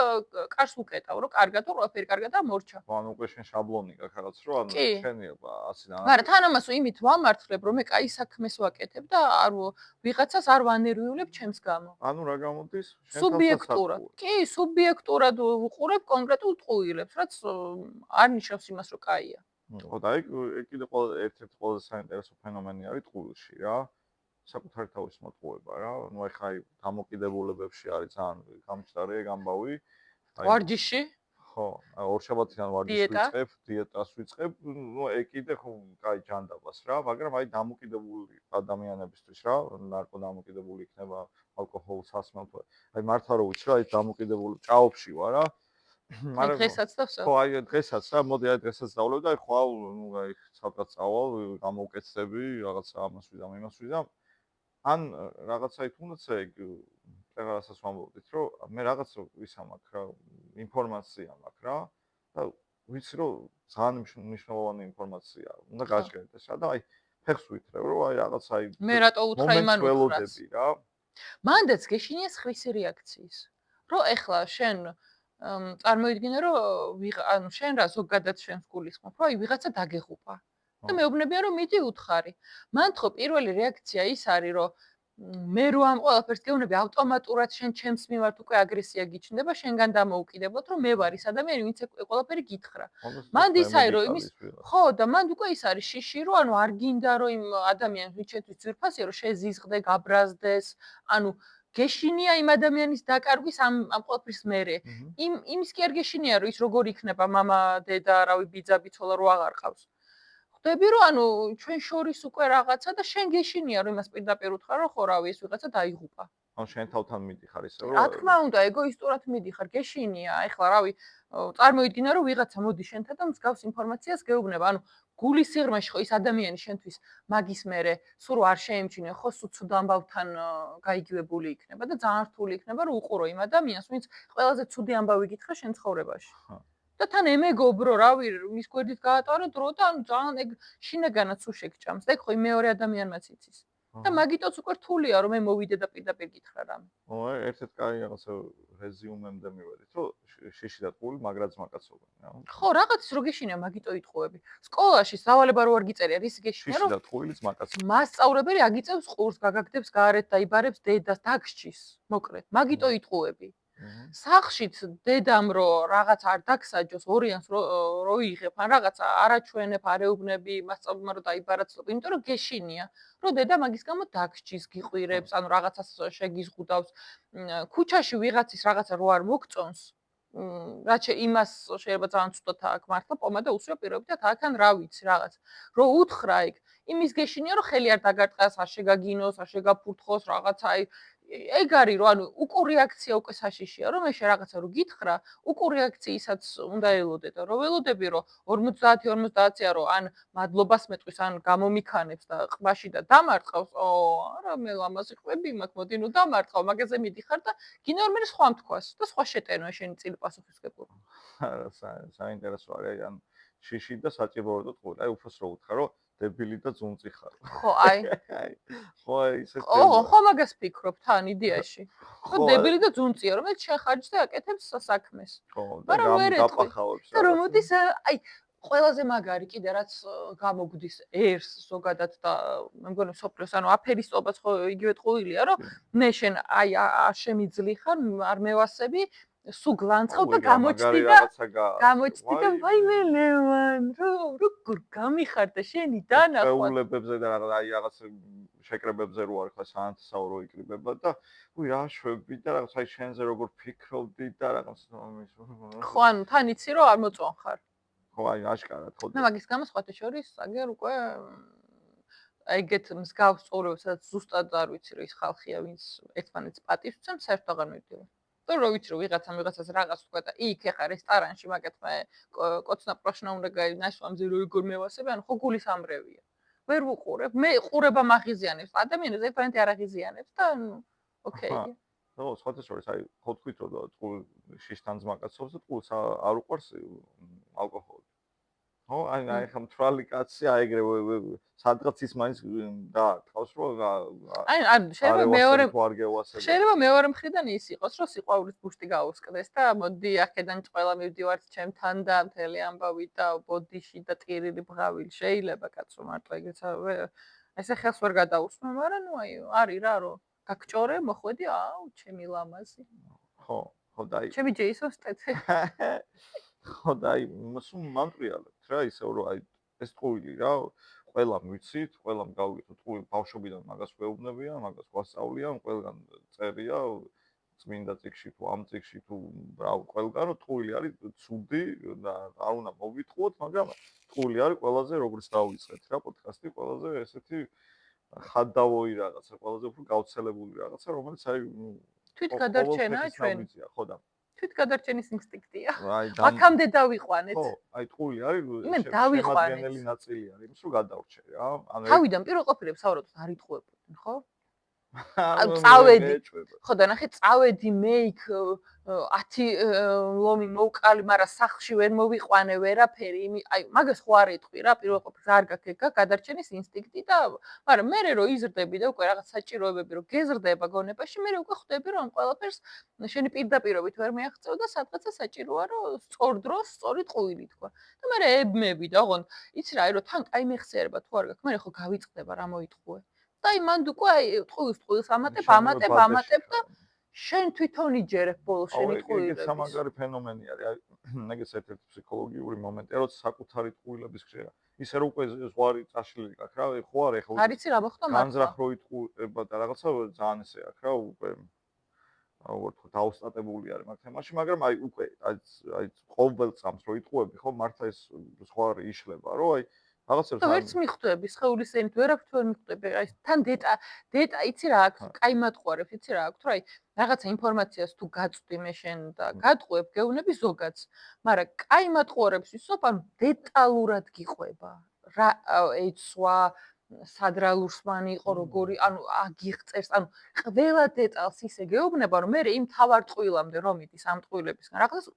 კარს ვუკეტავ, რომ კარგად ვარ, ყველაფერი კარგად და მორჩა. ანუ უკვე შენ შაბლონი გაქვს რაღაც რომ ანუ კი. შენი 100-დან მაგრამ თან ამას იმით ვამართლებ, რომ მე კაი საქმეს ვაკეთებ და ვიღაცას არ ვანერვიულებ ჩემს გამო. ანუ რა გამოდის? შენ სუბიექტურად. კი, სუბიექტურად ვუყურებ კონკრეტულ ტყუილებს, რაც არ ნიშნავს იმას, რომ კაია. ხო და ეგ კიდე ერთ-ერთი ყველაზე საინტერესო ფენომენი არის ტყუილში რა. საკუთარი თავის მოტყუება რა. ну ეხა აი დამოკიდებულებებში არის ძალიან გამჭდარი ეგ ამბავი. ვარჯიში? ხო, ორშაბათიდან ვარჯიშს ვიწყებ, დიეტას ვიწყებ, ну ეგ კიდე ხო კაი ჯანდაბას რა, მაგრამ აი დამოკიდებული ადამიანებისთვის რა, ნარკო დამოკიდებული იქნება ალკოჰოლს ასმელთ. აი მართლა რო ვიცი რა, აი დამოკიდებული ჭაობში ვარ რა. მაგრამ დღესაც და ვსა. ხო, აი დღესაც რა, მოდი აი დღესაც დავлев და აი ხვალ, ну აი ცალკე წავალ, გამოვკეთდები, რაღაცა ამას ვიდამ, იმას ვიდამ. ან რაღაცაით უნდაც ეგ რაღაცას ვამბობდით, რომ მე რაღაც ისა მაქვს რა, ინფორმაცია მაქვს რა და ვიცი რომ ძალიან მნიშვნელოვანი ინფორმაცია უნდა გაჟღერდეს რა და აი ფეხს ვითრევ რომ აი რაღაც აი მე რატო უთხრა იმან უთხრას რა მანდაც გეშინია სხვისი რეაქციის რომ ეხლა შენ წარმოიდგინე რომ ანუ შენ რა ზოგადად შენს გულისხმობ რომ აი ვიღაცა დაგეღუპა და მეუბნებიან რომ მიდი უთხარი მან ხო პირველი რეაქცია ის არის რომ მე რო ამ ყველაფერს გეუბნები ავტომატურად შენ ჩემს მიმართ უკვე აგრესია გიჩნდება შენგან დამოუკიდებლად რომ მე ვარ ის ადამიანი ვინც ყველაფერი გითხრა მან ის არის რომ იმის ხო და მან უკვე ის არის შიში რომ ანუ არ გინდა რომ იმ ადამიანს ვინც შენთვის ძვირფასია რომ შეზიზღდე გაბრაზდეს ანუ გეშინია იმ ადამიანის დაკარგვის ამ ყველაფრის მერე იმის კი არ გეშინია რომ ის როგორ იქნება მამა დედა რავი ბიძა ბიცოლა რო აღარ ყავს ხვდები რომ ანუ ჩვენ შორის უკვე რაღაცა და შენ გეშინია რომ იმას პირდაპირ უთხრა რომ ხო რავი ეს ვიღაცა დაიღუპა. ან შენ თავთან მიდიხარ ისე რომ რა თქმა უნდა ეგოისტურად მიდიხარ გეშინია ეხლა რავი წარმოიდგინე რომ ვიღაცა მოდი შენთან და მსგავს ინფორმაციას გეუბნება ანუ გულის სიღრმეში ხო ის ადამიანი შენთვის მაგის მერე სულ არ შეემჩინე ხო სუცუდ ამბავთან გაიგივებული იქნება და ძალიან რთული იქნება რომ უყურო იმ ადამიანს ვინც ყველაზე ცუდი ამბავი გითხრა შენ ცხოვრებაში. და თან ემეგობრო რავი მის გვერდით გაატარო დრო და ანუ ძალიან ეგ შინაგანაც უშეგჭამს და ეგ ხო მეორე ადამიანმაც იცის და მაგიტოც უკვე რთულია რომ მე მოვიდე და პირდაპირ გითხრა რამე. ო ერთ-ერთ კაი რაღაცა რეზიუმემდე მივედით რომ შიში და ტყუილი მაგრად ზმაკაცობენ რა. ხო რაღაცის რო გეშინია მაგიტო იტყუები. სკოლაში სავალება რო არ გიწერია რის გეშინია რომ შიში და ტყუილი ზმაკაცობენ. მასწავლებელი აგიწევს ყურს გაგაგდებს გარეთ დაიბარებს დედას დაგსჩის მოკლედ მაგიტო იტყუები. სახლშიც დედამ რო რაღაც არ დაგსაჯოს ორიანს რო იღებ ან რაღაც არაჩვენებ არეუბნები მასწავლებელმა რო დაიბარაცლო იმიტომ რომ გეშინია რომ დედა მაგის გამო დაგსჯის გიყვირებს ანუ რაღაცას შეგიზღუდავს ქუჩაში ვიღაცის რაღაცა რო არ მოგწონს რაც იმას შეიძლება ძალიან ცუდად აქ მართლა პომადა უსვია პირობითად აქან რა ვიცი რაღაც რო უთხრა ეგ იმის გეშინია რომ ხელი არ დაგარტყას არ შეგაგინოს არ შეგაფურთხოს რაღაცა აი ეგ არის რომ ანუ უკუ რეაქცია უკვე საშიშია რომ მე რაღაცა რო გითხრა უკუ რეაქცияსაც უნდა ელოდე და რო ველოდები რომ 50-50-ია რომ ან მადლობას მეტყვის ან გამომიქანებს და ყბაში და დამარტყავს არა მე ამას იყვები მაგ მოდი ნუ დამარტყავ მაგაზე მიდიხარ და გინდა რომ მე სხვა მთქვას და სხვა შეტენვა შენი წილი პასუხისგებლობა არა საინტერესო არის ან შიში და საჭიროა და ტყუილი აი უფროს რო უთხრა რომ დებილი და ძუნწი ხარ. ხო, აი. ხო, ისე. ხო, მაგას ფიქრობ თან იდეაში. ხო, დებილი და ძუნწია, რომელიც შეხარჯს და აკეთებს საქმეს. ხო, და გაპახავებს. და რომ მოდის, აი, ყველაზე მაგარი კიდე რაც გამოგვდის ერს ზოგადად და მე მგონი სოფლიოს, ანუ აფერისტობაც ხო იგივე ტყუილია, რომ მე შენ აი არ შემიძლი ხარ, არ მევასები სუ გლანცხავ და გამოჩდი და ვაიმე ლევან როგორ გამიხარდა შენი დანახვა ეულებებზე და აი რაღაც შეკრებებზე რო არ ხარ საანთსაო რო იკრიბება და უი რა შვები და რაღაც აი შენზე როგორ ფიქრობდი და რაღაც ხო ანუ თან იცი რომ არ მოწონხარ ხო აი აშკარად ხო და მაგის გამო სხვათა შორის აგერ უკვე ეგეთ მსგავს წოვრებს სადაც ზუსტად არ ვიცი რომ ის ხალხია ვინც ერთმანეთს პატივს უწევს საერთოდ აღარ მივდივარ და რო ვიცი რომ ვიღაცას რაღაც თქვა და იქ ეხა რესტორანში მაგეთმა კოცნა პროშნა უნდა გაინაშვა მზე როგორ მევასები ანუ ხო გულის ამრევია ვერ ვუყურებ. მე ყურება მაღიზიანებს, ადამიანებს ერთმანეთი არ აღიზიანებს და ოკეი. ხო, სხვათა შორის აი ხო თქვით რომ ტყუილ შიშთან ძმაკაცობს და ტყუილს არ უყვარს ალკოჰოლი. ხო, აი ხა მთვრალი კაცი აი ეგრე სადღაც ის მაინც დაარტყავს რომ შეიძლება მეორე მხრიდან ის იყოს რომ სიყვარულის ბუშტი გაუსკდეს და მოდი აქედან ყველა მივდივართ ჩემთან და მთელი ამბავი და ბოდიში და ტირილი ბღავილი შეიძლება კაცო მარტო ეგეც ესე ხელს ვერ გადაუსმე, მაგრამ ნუ აი არის რა რომ გაგჭორე მოხვედი აუ ჩემი ლამაზი. ხო და აი ჩემი ჯეისონ სტეთე. ხო და აი სულ მამტრიალებთ რა ისევ რომ აი ეს ტყუილი რა ყველამ ვიცით, ყველამ გავიგეთ ტყუილი ბავშვობიდან მაგას ვეუბნებიან, მაგას გვასწავლიან, ყველგან წერია წმინდა წიგში თუ ამ წიგში თუ რა ყველგან რომ ტყუილი არის ცუდი და არ უნდა მოვიტყუოთ, მაგრამ ტყუილი არის ყველაზე როგორც დავიწყეთ რა პოდკასტი ყველაზე ესეთი ხადდავოი რაღაცა, ყველაზე უფრო გავრცელებული რაღაცა, რომელიც აი თვითგადარჩენა ჩვენი. ხო და თვითგადარჩენის ინსტინქტია. აქამდე დავიყვანეთ. ხო, აი ტყუილი არის შემადგენელი ნაწილი არის, იმის რომ გადავრჩე რა. თავიდან პირველ ყოფილებს საუბრობთ არ იტყუებოდნენ, ხო? წავედი. ხო და ნახე წავედი მე იქ 10 ლომი მოვკალი, მაგრამ სახლში ვერ მოვიყვანე ვერაფერი, აი მაგას ხო არ ეტყვი რა, პირველ ყოფილს არ გაქეკა გადარჩენის ინსტინქტი და მაგრამ მე რო იზრდები და უკვე რაღაც საჭიროებები რო გეზრდება გონებაში, მე უკვე ხვდები რომ ყველაფერს შენი პირდაპირობით ვერ მიაღწევ და სადღაცა საჭიროა რომ სწორ დროს სწორი ტყუილი თქვა. და მე ებმები და ოღონდ იცი რა, აი რომ თან კაი მეხსიერება თუ არ გაქვს, მე ხო გავიწყდება რა მოიტყუე. და აი მანდ უკვე აი ტყუილს ამატებ და შენ თვითონ იჯერებ ბოლოს შენი ტყუილების. ეგეც სამაგარი ფენომენი არის. აი ეგეც ერთ-ერთი ფსიქოლოგიური მომენტია, როცა საკუთარი ტყუილების ხშირა. ისე რომ უკვე ზღვარი წაშლილი გაქვს რა, ხო არა ეხლა არიცი რა მოხდა მართლა. განზრახ რო იტყუება და რაღაცა ძალიან ესე აქვს რა, უკვე როგორ თქო დაუსტატებული არის მაგ თემაში, მაგრამ აი უკვე აი ყოველ წამს რო იტყუები, ხო მართლა ეს ზღვარი იშლება, რომ აი რაღაცებს ვერც მიხვდები, სხეულის ენით ვერაფრით ვერ მიხვდები. აი თან დეტა იცი რა აქვს, კაი მატყუარებს, იცი რა აქვს, რომ აი რაღაცა ინფორმაციას თუ გაწვდი მე შენ და გატყუებ, გეუბნები ზოგადს. მაგრამ კაი მატყუარებს ვისვამ, ანუ დეტალურად გიყვება. რა ეცვა სადრალურსმანი იყო როგორი, ანუ აგიღწერს, ანუ ყველა დეტალს ისე გეუბნება, რომ მე იმ თავარ ტყუილამდე რომ მიდის ამ ტყუილებისგან. რაღაცას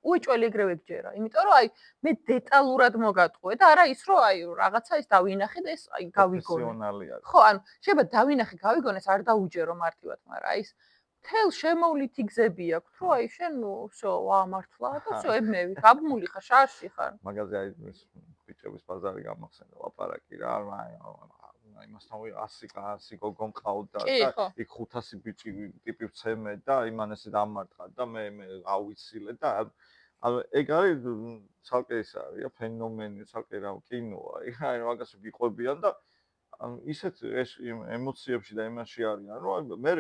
უეჭველი ეგრევე გჯერა, იმიტომ რომ აი მე დეტალურად მოგატყუე და არა ის რომ აი რაღაცა ის დავინახე და ეს აი გავიგონე. ხო, ანუ შეიძლება დავინახე, გავიგონეს, არ დაუჯერო მარტივად, მაგრამ აი ეს თელ შემოვლითი გზები აქვს, რომ აი შენ всё, მართლა და всё, ებმევი, გაბმული ხარ, შარში ხარ. მაგაზე აი ბიჭების ბაზარი გამახსენდა ლაპარაკი რა, იმასთან 100 გოგო მყავდა და იქ 500 ბიჭი ტიპი ვცემე და იმან ესე დამარტყა და მე ავიცილე და ანუ ეგ არის ცალკე ის არის ფენომენი, ცალკე რა კინოა. აი მაგას გიყვებიან და ისეთ ემოციებში და იმაში არიან, რომ მე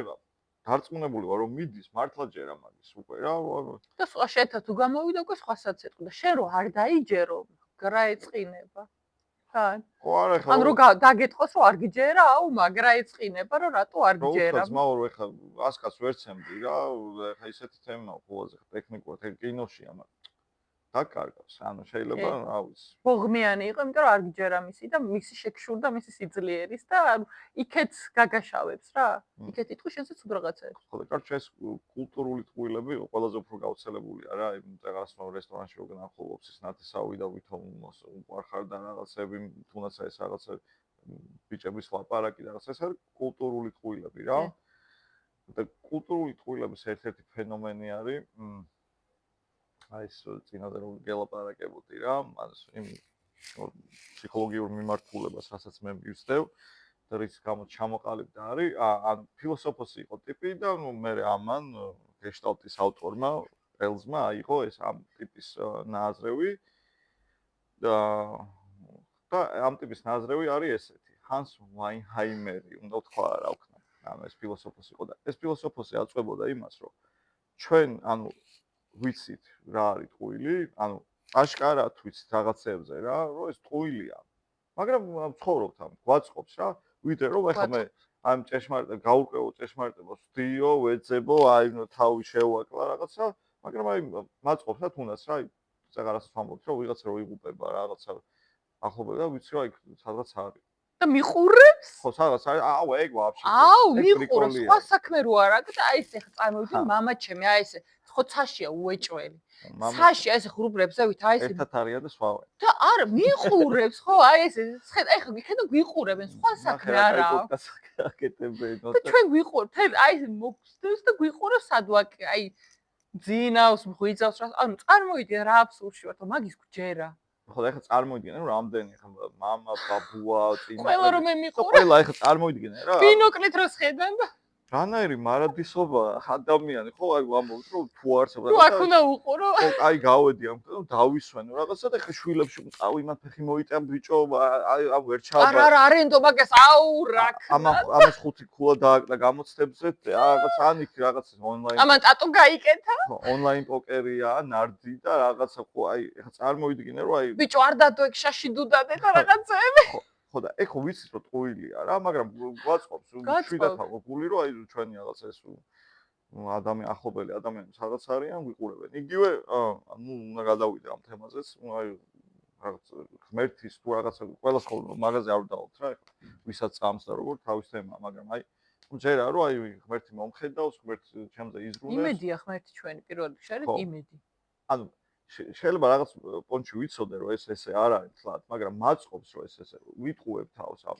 დარწმუნებული ვარ რომ მიდის მართლა ჯერა მაგის უკვე რა. და სხვა შეთა თუ გამოვიდა უკვე სხვასაც ეთქვა და შენ რო არ დაიჯერო, გრა ეწყინება. ხო არა ხა ან რო დაგეთყოს რომ არ გიჯერა, აუ მაგრა ეწყინება რომ რატო არ გიჯერა. ხო, ძმაო, ეხა ასკაც ვერ ცემდი რა, ეხა ისეთი თემაა ყველაზე ტექნიკურად ეგ კინოშია, მაგრამ დაკარგავს, ანუ შეიძლება რა ვიცი. ბოღმიანი იყო, იმიტომ რომ არ გიჯერა მისი და მისი შეკშურდა მისი სიძლიერის და იქეთ გაგაშავებს რა. იქეთ იტყვი შენსაც უდ რაღაცა ეხო. ხო და კარჩა ეს კულტურული ტყუილები ყველაზე უფრო გავრცელებულია რა, იმ რაღაცა რესტორანში რო განახოლობს ის ნათესავი და ვითომ უყარხარ და რაღაცები, თუნდაც ეს რაღაცა ბიჭების ლაპარაკი და რაღაცა ეს არის კულტურული ტყუილები რა. და კულტურული ტყუილების ერთ-ერთი ფენომენი არის აი ეს წინაზე რომ გელაპარაკებოდი რა, მას იმ ფსიქოლოგიურ მიმართულებას, რასაც მე მივსდევ და რის გამოც ჩამოყალიბდა არის, ან ფილოსოფოსი იყო ტიპი და ნუ მე ამან გეშტალტის ავტორმა, ელზმა აიღო ეს ამ ტიპის ნაზრევი და ამ ტიპის ნაზრევი არის ესეთი, ჰანს ვაინჰაიმერი, უნდა ვთქვა რა ვქნა, ანუ ეს ფილოსოფოსი იყო და ეს ფილოსოფოსი აწვებოდა იმას, რომ ჩვენ ანუ ვიცით რა არის ტყუილი, ანუ აშკარად ვიცით რაღაცებზე რა, რომ ეს ტყუილია. მაგრამ ცხოვრობთ ამ გვაწყობს რა, ვიდრე რომ ეხლა მე ამ ჭეშმარიტ გაურკვევო ჭეშმარიტებას ვდიო, ვეძებო, აი თავი შევაკლა რაღაცა, მაგრამ აი მაწყობს რა თუნდაც რა, რაღაცას ვამბობთ, რომ ვიღაცა რო იღუპება რაღაცა ახლობლად და ვიცი რომ აი სადღაც არის. და მიყურებს? ხო, სადღაც არის, აუ, ეგ ვაფშე. აუ, ეგ მიყურებს, პრიკოლია. სხვა საქმე რო არ აქვს და აი ეს ახლა წარმოვიდი ხა. მამა ჩემი, აი ეს ხო ცაშია უეჭველი. მამა ცაში აი ეს ღრუბლებს ავით, აი ეს ერთად არიან და სხვა ვარ. და არა, მიყურებს ხო, აი ეს ხედა, ახლა იქნება გვიყურებენ, სხვა საქმე არა აქვს. პოდკასტს აკეთებენ, და ჩვენ გვიყურებთ, აი ეს მოგხსნეს და გვიყურებს სადვაკე, აი ძინავს, მღვიძავს რა, ანუ წარმოვიდი რა აბსურდში ვარ, მაგის გჯერა. ხო, და ეხლა წარმოვიდგინე, რომ რამდენი ახლა მამა, ბაბუა, წინა. ყველა რომ მე მიყურე. ყველა ეხლა წარმოვიდგინე რა. ბინოკლით რო სხედან და რანაირი მარადისობა ადამიანი ხო, აი ვამბობთ, რომ თუ არსებობს. თუ აქ უნდა უყურო. ხო, აი გავედი ამ და დავისვენო რაღაცა და ეხლა შვილებში წავი მან ფეხი მოიტან ბიჭო, აი ვერ ჩააბა. არა, არენდო მაგას, აუ რა. ამას 5 ქულა დააკლა გამოცდებზე, რაღაც ანიქ რაღაც ონლაინ. ამან ტატუ გაიკეთა? ონლაინ პოკერია, ნარდი და რაღაცა ხო, აი ეხლა წარმოვიდგინე, რომ აი ბიჭო არ დადო ეგ შაში დუდადე და რაღაცეები. ხო და ეხო ვიცით რომ ტყუილია რა, მაგრამ გვაწყობს შვიდათ აღებული რომ აი ჩვენი რაღაცა ეს ახლობელი ადამიანები სადაც არიან, ვიყურებენ. იგივე, ანუ უნდა გადავიდე ამ თემაზეც, აი რაღაც ღმერთის თუ რაღაცა ყველა ხოლმე მაღაზია არ დავთ რა, ეხლა ვისაც წამს და როგორ თავის თემა, მაგრამ აი ჯერა რომ აი ღმერთი მომხედავს, ღმერთი ჩემზე იზრუნებს. იმედია ღმერთი ჩვენი პირველ რიგში არის იმედი. ანუ შეიძლება რაღაც პონჩი ვიცოდე რომ ეს ესე არ არის თლად, მაგრამ მაწყობს რომ ეს ესე ვიტყუებ თავს ამ.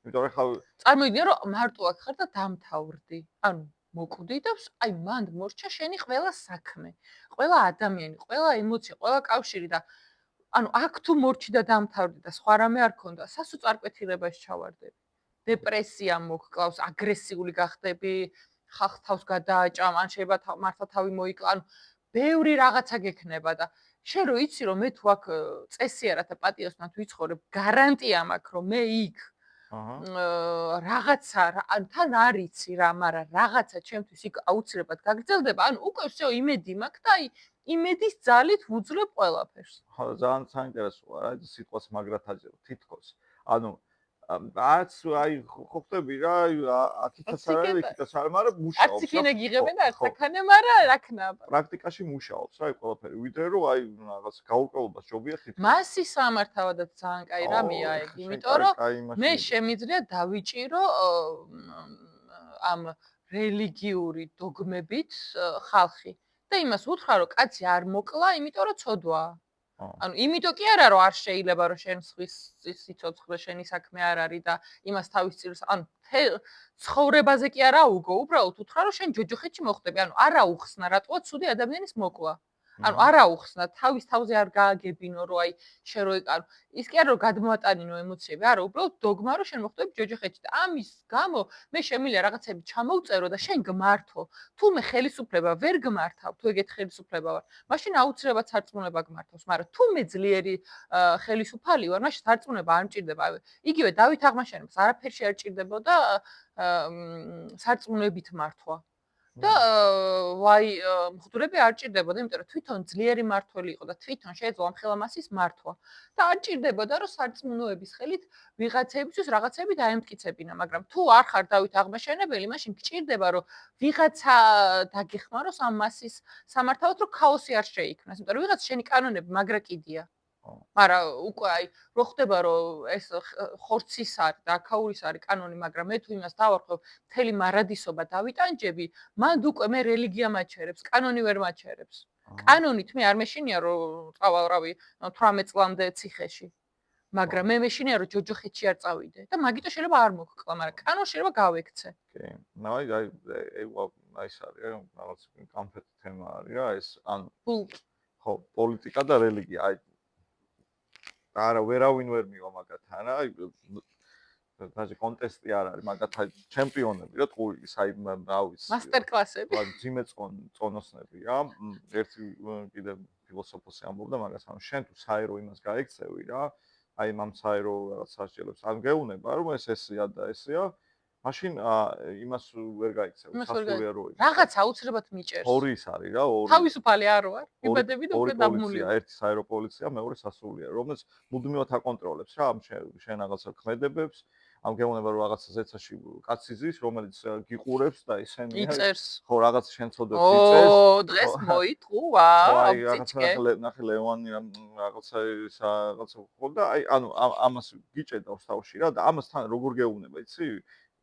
იმიტომ რომ ხა წარმოვიდგინე რომ მარტო აქ ხარ და დამთავრდი. ანუ მოკვდი და აი მანდ მორჩა შენი ყველა საქმე, ყველა ადამიანი, ყველა ემოცია, ყველა კავშირი და ანუ აქ თუ მორჩი და დამთავრდი და სხვა რამე არ ქონდა, სასოწარკვეთილებაში ჩავარდები. დეპრესია მოგკლავს, აგრესიული გახდები, ხალხ თავს გადააჭამ, ან შეიძლება მართლა თავი მოიკლა, ანუ ბევრი რაღაცა გექნება და შენ რო იცი რომ მე თუ აქ წესიარად და პატიოსნად ვიცხოვრებ, გარანტია მაქვს რომ მე იქ რაღაცა თან არიცი რა, მაგრამ რაღაცა ჩემთვის იქ აუცილებლად გაგრძელდება, ანუ უკვე всё იმედი მაქვს და აი იმედის ძალით ვუძლებ ყველაფერს. ხო, ძალიან საინტერესოა რა, ეს სიტყვას მაგრად აჯერ თითქოს. ანუ არც აი ხო ხტები რა, აქითაც არ არის, იქითაც არ არის, მაგრამ მუშაობს. არც იქინე გიღებენ და არც აქანე, მაგრამ რა ქნება. პრაქტიკაში მუშაობს რა, ყველაფერი. ვიდრე რომ აი რაღაც გაურკვევლობას ჯობია თითქოს. მასის სამართავადაც ძალიან კაი რამეა ეგ, იმიტომ რომ მე შემიძლია დავიჭირო ამ რელიგიური დოგმებით ხალხი და იმას უთხრა რომ კაცი არ მოკლა, იმიტომ რომ ცოდვაა. ანუ იმიტომ კი არა რომ არ შეიძლება რომ შენ სხვის სიცოცხლე შენი საქმე არ არის და იმას თავის წილს ანუ ცხოვრებაზე კი არა უგო, უბრალოდ უთხრა რომ შენ ჯოჯოხეთში მოხვდები, ანუ არა უხსნა რატოა ცუდი ადამიანის მოკლა. ანუ არა უხსნა, თავის თავზე არ გააგებინო რომ აი შენ რო ეკარო. ის კი არა რომ გადმოატანინო ემოციები, არა, უბრალოდ დოგმა რომ შენ მოხვდები ჯოჯოხეთში და ამის გამო მე შემიძლია რაღაცები ჩამოვწერო და შენ გმართო. თუ მე ხელისუფლება ვერ გმართავ, თუ ეგეთ ხელისუფლება ვარ, მაშინ აუცილებლად სარწმუნება გმართავს, მაგრამ თუ მე ძლიერი ხელისუფალი ვარ, მაშინ სარწმუნება არ მჭირდება. იგივე დავით აღმაშენებს არაფერში არ ჭირდებოდა სარწმუნოებით მართვა. და ვაი მღვდლები არ ჭირდებოდა, იმიტომ რომ თვითონ ძლიერი მართველი იყო და თვითონ შეეძლო ამ ხელამასის მართვა. და არ ჭირდებოდა რომ სარწმუნოების ხელით ვიღაცებისთვის რაღაცები დაემტკიცებინა, მაგრამ თუ არ ხარ დავით აღმაშენებელი, მაშინ გჭირდება რომ ვიღაცა დაგეხმაროს ამ მასის სამართავად, რომ ქაოსი არ შეიქმნას, იმიტომ რომ ვიღაც შენი კანონები მაგრა კიდია. მაგრამ უკვე აი რო ხდება რომ ეს ხორცის არის და აქაურის არის კანონი, მაგრამ მე თუ იმას დავარქვევ, მთელი მარადისობა დავიტანჯები, მანდ უკვე მე რელიგია მაჩერებს, კანონი ვერ მაჩერებს. კანონით მე არ მეშინია რომ წავალ რავი 18 წლამდე ციხეში. მაგრამ მე მეშინია რომ ჯოჯოხეთში არ წავიდე და მაგიტო შეიძლება არ მოგკლა, მაგრამ კანონს შეიძლება გავექცე. კი. აი ეს არის რაღაც კონფეტი თემა არის რა, ეს ანუ ხო, პოლიტიკა და რელიგია, აი არა, ვერავინ ვერ მივა მაგათთან რა, დაჟე კონტესტი არ არის, მაგათთან ჩემპიონები რა, ტყუილის, აი რავის. მასტერ კლასები. ძიმე წონოსნები რა, ერთი კიდე ფილოსოფოსი ამბობდა მაგას, ანუ შენ თუ საერო იმას გაიქცევი რა, აი ამ საერო რაღაც სასჯელებს, ან გეუნება რომ ეს ესეა და ესეა, მაშინ იმას ვერ გაიქცევი, სასულიერო. რაღაც აუცილებლად მიჭერს. ორი ის არის რა, ორი. თავისუფალი არ ვარ, იბადები და უკვე დაბმული. ერთი საერო პოლიცია, მეორე სასულიერო, რომელიც მუდმივად აკონტროლებს რა ამ შენ რაღაცა ქმედებებს. ამ გეუბნება რომ რაღაცა ზეცაში კაცი ზის, რომელიც გიყურებს და ისენია იწერს. ხო რაღაც შენ ცოდებს იწერს. დღეს მოიტყუა, ციცკე. ნახე ლევანი რაღაცა რაღაცა ხო და აი ანუ ამას გიჭედავს თავში რა და ამასთან როგორ გეუბნება, იცი?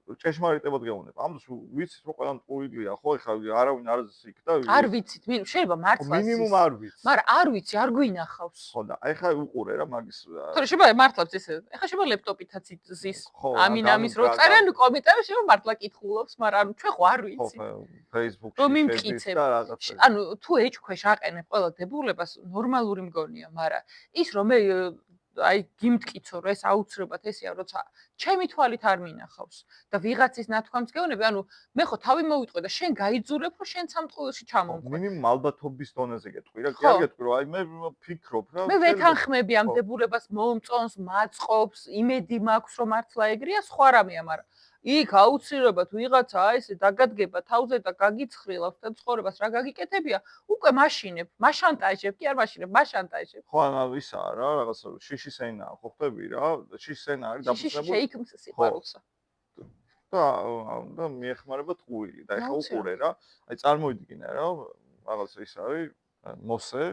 ჭეშმარიტებად გეუბნება. ამ დროს ვიცით რომ ყველამ ტყუილია, ხო? ეხლა არავინ არ ზიქ და არ ვიცით, შეიძლება მართლა მინიმუმ არ ვიცი. მაგრამ არ ვიცი, არ გვინახავს. ხო და აი ხა უყურე რა მაგის. თორე შეიძლება მართლაც ესე. ეხლა შეიძლება ლეპტოპითაც ზის. ამის რო წერენ კომენტარებში შეიძლება მართლა კითხულობს, მაგრამ ანუ ჩვენ ხო არ ვიცი. ხო, Facebook-ში რომ იმტკიცებ და რაღაცა. ანუ თუ ეჭქვეშ აყენებ ყველა დებულებას, ნორმალური მგონია, მაგრამ ის რომ მე აი გიმტკიცო რომ ეს აუცილებლად ესეა, როცა ჩემი თვალით არ მინახავს და ვიღაცის ნათქვამს გეუბნები, ანუ მე ხო თავი მოვიტყვე და შენ გაიძულებ რომ შენ სამწყვილში ჩამომყვე. მინიმუმ ალბათობის დონეზე გეტყვი რა, კი არ გეტყვი რომ აი მე ვფიქრობ რა. მე ვეთანხმები ამ დებულებას მომწონს, მაწყობს, იმედი მაქვს რომ მართლა ეგრეა, სხვა რამეა, მაგრამ იქ აუცილებლად ვიღაცა ესე დაგადგება თავზე და გაგიცხრილავს და ცხოვრებას რა გაგიკეთებია, უკვე მაშინებ, მაშანტაჟებ, კი არ მაშინებ, მაშანტაჟებ. ხო, ანუ ისაა რა, რაღაცა შიშის ენაა, ხო ხტები რა, შიშის ენა არის დაფუძნებული. შეიქმს სიყვარულსა. და მიეხმარება ტყუილი და ეხა უყურე რა. აი წარმოიდგინე რა, რაღაცა ის არის, მოსე,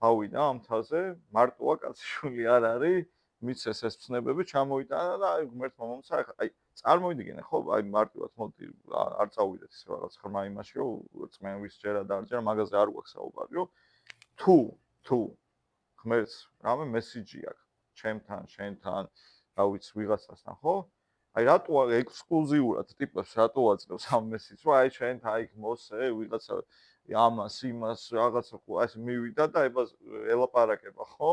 ავიდა ამ თაზე, მარტოა კაცი არ არის, მიცეს ეს ცნებები ჩამოიტანა და აი ღმერთმა მომცა, ეხა აი წარმოიდგინე ხო, აი მარტივად მოდი არ წავიდეთ ის რაღაც ხმა იმაში, რომ წმენვის ჯერა და არ ჯერა მაგაზე არ გვაქვს საუბარი, რომ თუ ღმერთს რამე მესიჯი აქვს ჩემთან, შენთან, რა ვიცი ვიღაცასთან, ხო? აი რატო ექსკლუზიურად ტიპებს რატო აძლევს ამ მესიჯს, რომ აი შენთან აი მოსე, ვიღაცა ამას, იმას, რაღაცა ხო, აი ეს მივიდა და ელაპარაკება, ხო?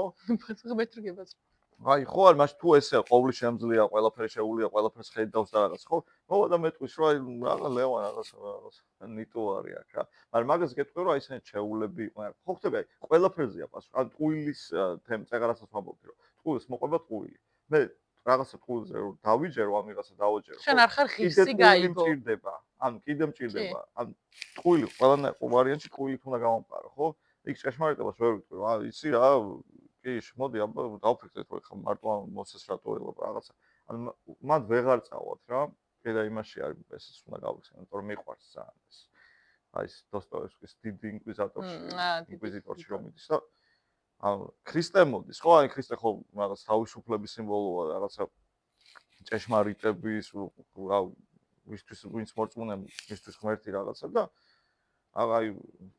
მეთრგებას. აი ხო არ მაშ თუ ესე ყოვლი შემძლეა, ყველაფერი შეუულია, ყველაფერს ხედავს და რაღაც, ხო? მოვა და მეტყვის რომ აი რაღა ლევან რაღაც ნიტო არის აქ რა. მაგრამ მაგას გეტყვი რომ აი ესენი შეულები იყო, ხო ხტები აი ყველაფერზეა პასუხი. ან ტყუილის წეგარასაც ვამბობდი რომ ტყუილს მოყვება ტყუილი. მე რაღაცა ტყუილზე რომ დავიჯერო, ამ ვიღაცა დავაჯერო. შენ არ ხარ ხისი გაიგო. მჭირდება. ანუ კიდე მჭირდება. ან ტყუილი ყველანაირ ვარიანტში ტყუილით უნდა გავამყარო, ხო? იქ ჭეშმარიტებას ვერ ვიტყვი რა, იცი რა კი, მოდი აბა დავფიქრეთ რომ ხა მარტო მოსეს რატო ელაპარაკა რაღაცა. ანუ მან ვეღარ წავალთ რა. კიდე იმაში არის ესეც უნდა გავიხსენო, იმიტომ რომ მიყვარს ძალიან ეს. აი ეს დოსტოევსკის დიდი ინკვიზიტორში, ინკვიზიტორში რომ მიდის და ანუ ქრისტე მოდის, ხო? აი ქრისტე ხო რაღაც თავისუფლების სიმბოლოა, რაღაცა ჭეშმარიტების, რა ვისთვის ვინც მორწმუნე, მისთვის ღმერთი რაღაცა და აი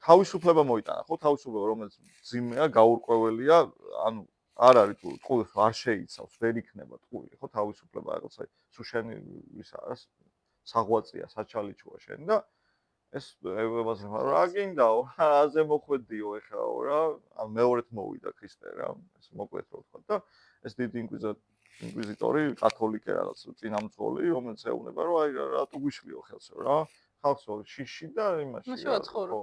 თავისუფლება მოიტანა, ხო? თავისუფლება რომელიც ძიმეა, გაურკვეველია, ანუ არ არის ტყუილს არ შეიცავს, ვერ იქნება ტყუილი, ხო? თავისუფლება რაღაცა სულ შენი ისა რა საღვაწია, საჩალიჩოა შენ და ეს ევებას რა გინდაო, აზე მოხვედიო ეხაო რა, ან მეორედ მოვიდა ქრისტე რა, ეს მოკლედ რო ვთქვა და ეს დიდი ინკვიზიტორი, კათოლიკე რაღაც წინამძღოლი, რომელიც ეუბნება რომ აი რატო გვიშლიო ხელსო რა, ხალხო შიში და იმაში. ხო.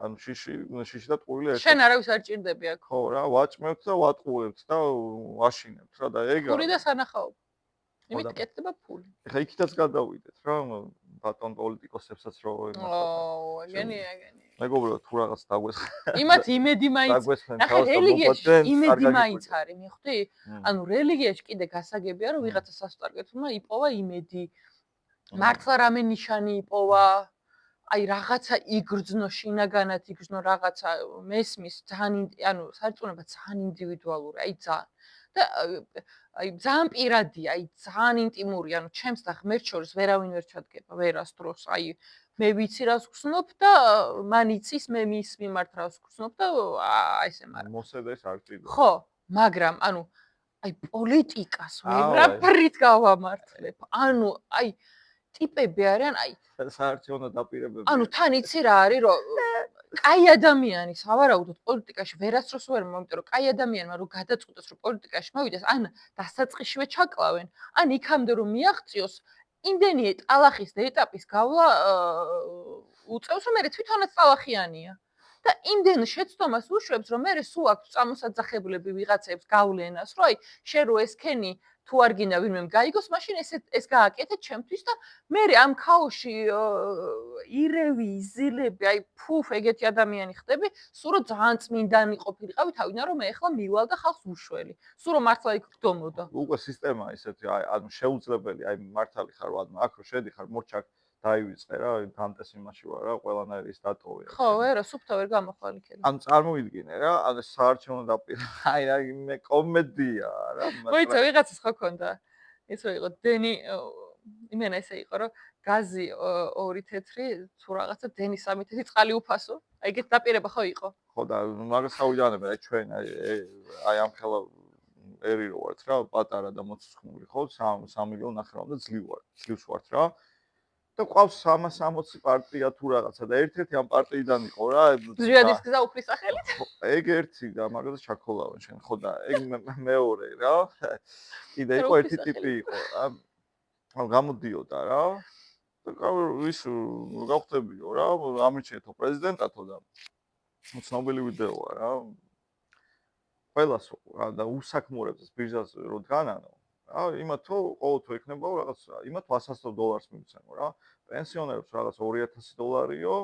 ანუ შიში და ტყუილი ერთად. შენ არავის არ ჭირდები აქ. ხო რა, ვაჭმევთ და ვატყუებთ და ვაშინებთ რა და ეგა. ფული და სანახაობა. იმით კეთდება ფული. ეხა იქითაც გადავიდეთ რა, ბატონ პოლიტიკოსებსაც რო ეგენია. მეგობრებო თუ რაღაც დაგვესხა. იმათ იმედი მაინც. ახლა რელიგიაში იმედი მაინც არის, მიხვდი? ანუ რელიგიაში კიდე გასაგებია რომ ვიღაცა სასტარგეთმა იპოვა იმედი. მართლა რამე ნიშანი იპოვა. აი რაღაცა იგრძნო, შინაგანად იგრძნო რაღაცა მესმის ძალიან ანუ სარწმუნოება ძალიან ინდივიდუალური, აი ძალიან. და აი ძალიან პირადია, აი ძალიან ინტიმური, ანუ ჩემს და ღმერთს შორის ვერავინ ვერ ჩადგება, ვერასდროს. აი მე ვიცი რას გხსნობ და მან იცის მე მის მიმართ რას გხსნობ და აი ესე მაგრამ. მოსედეს არ ჭირდება. ხო, მაგრამ ანუ აი პოლიტიკას ვერაფრით გავამართლებ. ანუ აი ტიპები არიან, აი საარჩევნო დაპირებები. ანუ თან იცი რა არის, რომ კაი ადამიანი სავარაუდოდ პოლიტიკაში ვერასდროს ვერ მომიტყვი, რომ კაი ადამიანმა რომ გადაწყვიტოს, რომ პოლიტიკაში მოვიდეს, ან დასაწყისშივე ჩაკლავენ, ან იქამდე რომ მიაღწიოს, იმდენი ტალახის და ეტაპის გავლა უწევს, რომ მე თვითონაც ტალახიანია. და იმდენ შეცდომას უშვებს, რომ მე სულ აქვს წამოსაძახებლები ვიღაცებს გავლენას, რომ აი შენ რო ესქენი თუ არ გინდა ვინმე გაიგოს, მაშინ ეს გააკეთეთ ჩემთვის და მე ამ ქაოსში ირევი, იზილები, აი ფუფ ეგეთი ადამიანი ხდები, სულ რომ ძალიან წმინდანი ყოფილიყავი თავიდან რომ მე ახლა მივალ და ხალხს უშველი. სულ რომ მართლა იქ გდომოდა. უკვე სისტემა ისეთი, ანუ შეუძლებელი, აი მართალი ხარ, ანუ აქ რო შედიხარ, მორჩაკ დაივიწყე რა, დანტეს იმაში ვარ რა, ყველანაირი ის დატოვე. ხო, ვერა, სუფთა ვერ გამოხვალ იქიდან. ანუ წარმოვიდგინე რა, ანუ საარჩევნო დაპირა. აი მე კომედია რა. მოიცა ვიღაცას ხო ქონდა. ის რო იყო დენი იმენა ესე იყო რომ გაზი ორი თეთრი თუ რაღაცა დენი სამი თეთრი წყალი უფასო. აი ეგეთ დაპირება ხო იყო? ხო და მაგას თავიდანებ აი ჩვენ აი ამ ხელა ერი რო ვართ რა, პატარა და მოცუცხმული ხო, 3 მილიონი ნახევარამდე ძლივს ვართ რა. და ყავს 360 პარტია თუ რაღაცა და ერთ-ერთი ამ პარტიიდან იყო რა. ზვიადის გზა უფლის სახელით? ეგ ერთი და მაგას ჩაქოლავენ შენ ხო და ეგ მეორე რა. კიდე იყო ერთი ტიპი იყო. ამ გამოდიოდა რა. და ის გავხდებიო რა, ამიჩნეთო პრეზიდენტათო და ცნობილი ვიდეოა რა. ყველასო რა და უსაქმურებს ბირჟაზე რო დგანანო. რა, იმათო ყოველთვე ექნებაო რაღაც იმათ $100 მივცემო რა. პენსიონერებს რაღაც $2000-იო.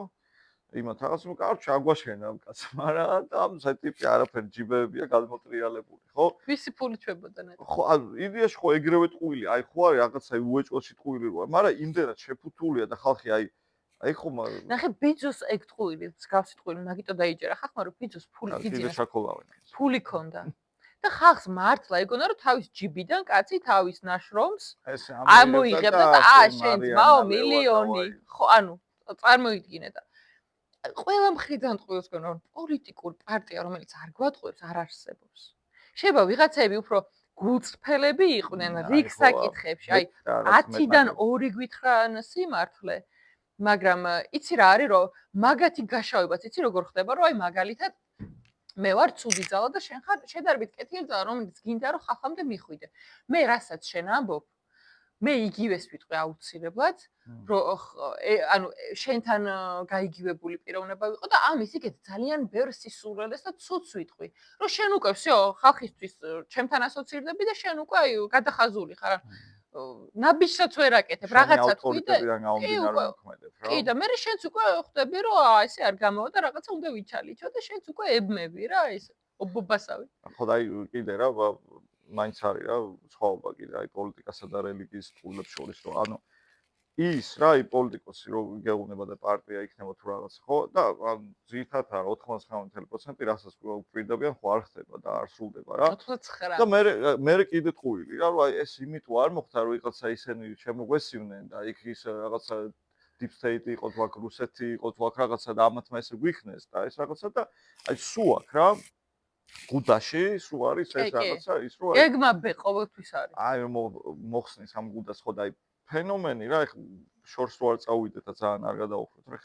იმათ რაღაც კარჩა აგვაშენა კაც, მაგრამ ამ ტიპი არაფერი ჯიბეებია გადმოტრიალებული, ხო? ვისი ფული ჩვებოდა ნეტ? ხო, ანუ იდეაში ხო ეგრევე ტყუილი, აი ხო არის რაღაცა უეჭველში ტყუილი როა, მაგრამ იმდენად შეფუთულია და ხალხი აი ხო ნახე ბიძოს ეგ ტყუილი, მსგავსი ტყუილი, მაგიტო დაიჯერა ხალხმა რომ ბიძოს ფული კიდე ჩაქოლავენ. ფული ქონდა. და ხალხს მართლა ეგონა რომ თავის ჯიბიდან კაცი თავის ნაშრომს ამოიღებდა და შენ ძმაო მილიონი. ხო, ანუ წარმოიდგინე და ყველა მხრიდან ტყუილს გქონდა რომ პოლიტიკური პარტია რომელიც არ გვატყუებს არ არსებობს. შეიძლება ვიღაცები უფრო გულწრფელები იყვნენ რიგ საკითხებში, აი 10-დან 2 გვითხრან სიმართლე, მაგრამ იცი რა არის რომ მაგათი გაშავებაც იცი როგორ ხდება რომ აი მაგალითად მე ვარ ცუდი ძალა და შენ ხარ შედარებით კეთილი ძალა რომელიც გინდა რომ ხალხამდე მიხვიდე. მე რასაც შენ ამბობ მე იგივეს ვიტყვი აუცილებლად რომ ანუ შენთან გაიგივებული პიროვნება ვიყო და ამის იქეთ ძალიან ბევრ სისულელეს და ცუცს ვიტყვი რომ შენ უკვე всё ხალხისთვის ჩემთან ასოცირდები და შენ უკვე აი გადახაზული ხარ ნაბიჯსაც ვერ აკეთებ რაღაცა თქვი და კი და მე შენც უკვე ხვდები რომ ესე არ გამოვა და რაღაცა უნდა ვიჩალიჩო და შენც უკვე ებმები რა ეს ობობასავი ხო და აი კიდე რა მაინც არის რა სხვაობა კიდე აი პოლიტიკასა და რელიგიის ტყუილებს შორის რომ ანუ ის რა აი პოლიტიკოსი რო გეუბნება და პარტია იქნება თუ რაღაც ხო და ძირითადად არა 99% რასაც გვირდებიან ხო არ ხდება და არ სრულდება რა 99 და მე კიდე ტყუილი რა რომ აი ეს იმიტომ არ მოხდა რომ ვიღაცა ისინი შემოგვესივნენ და იქ ის რაღაცა deep state იყო თუ აქ რუსეთი იყო თუ აქ რაღაცა და ამათმა ესე გვიქნეს და ეს რაღაცა და აი სულ აქ რა გუდაში სულ არის ეს რაღაცა ის რო აი გეგმაბე ყოველთვის არის აი მოხსნის ამ გუდას ხო და აი ფენომენი რა ეხლა შორს რო არ წავიდეთ და ძალიან არ გადაუხვრეთ რა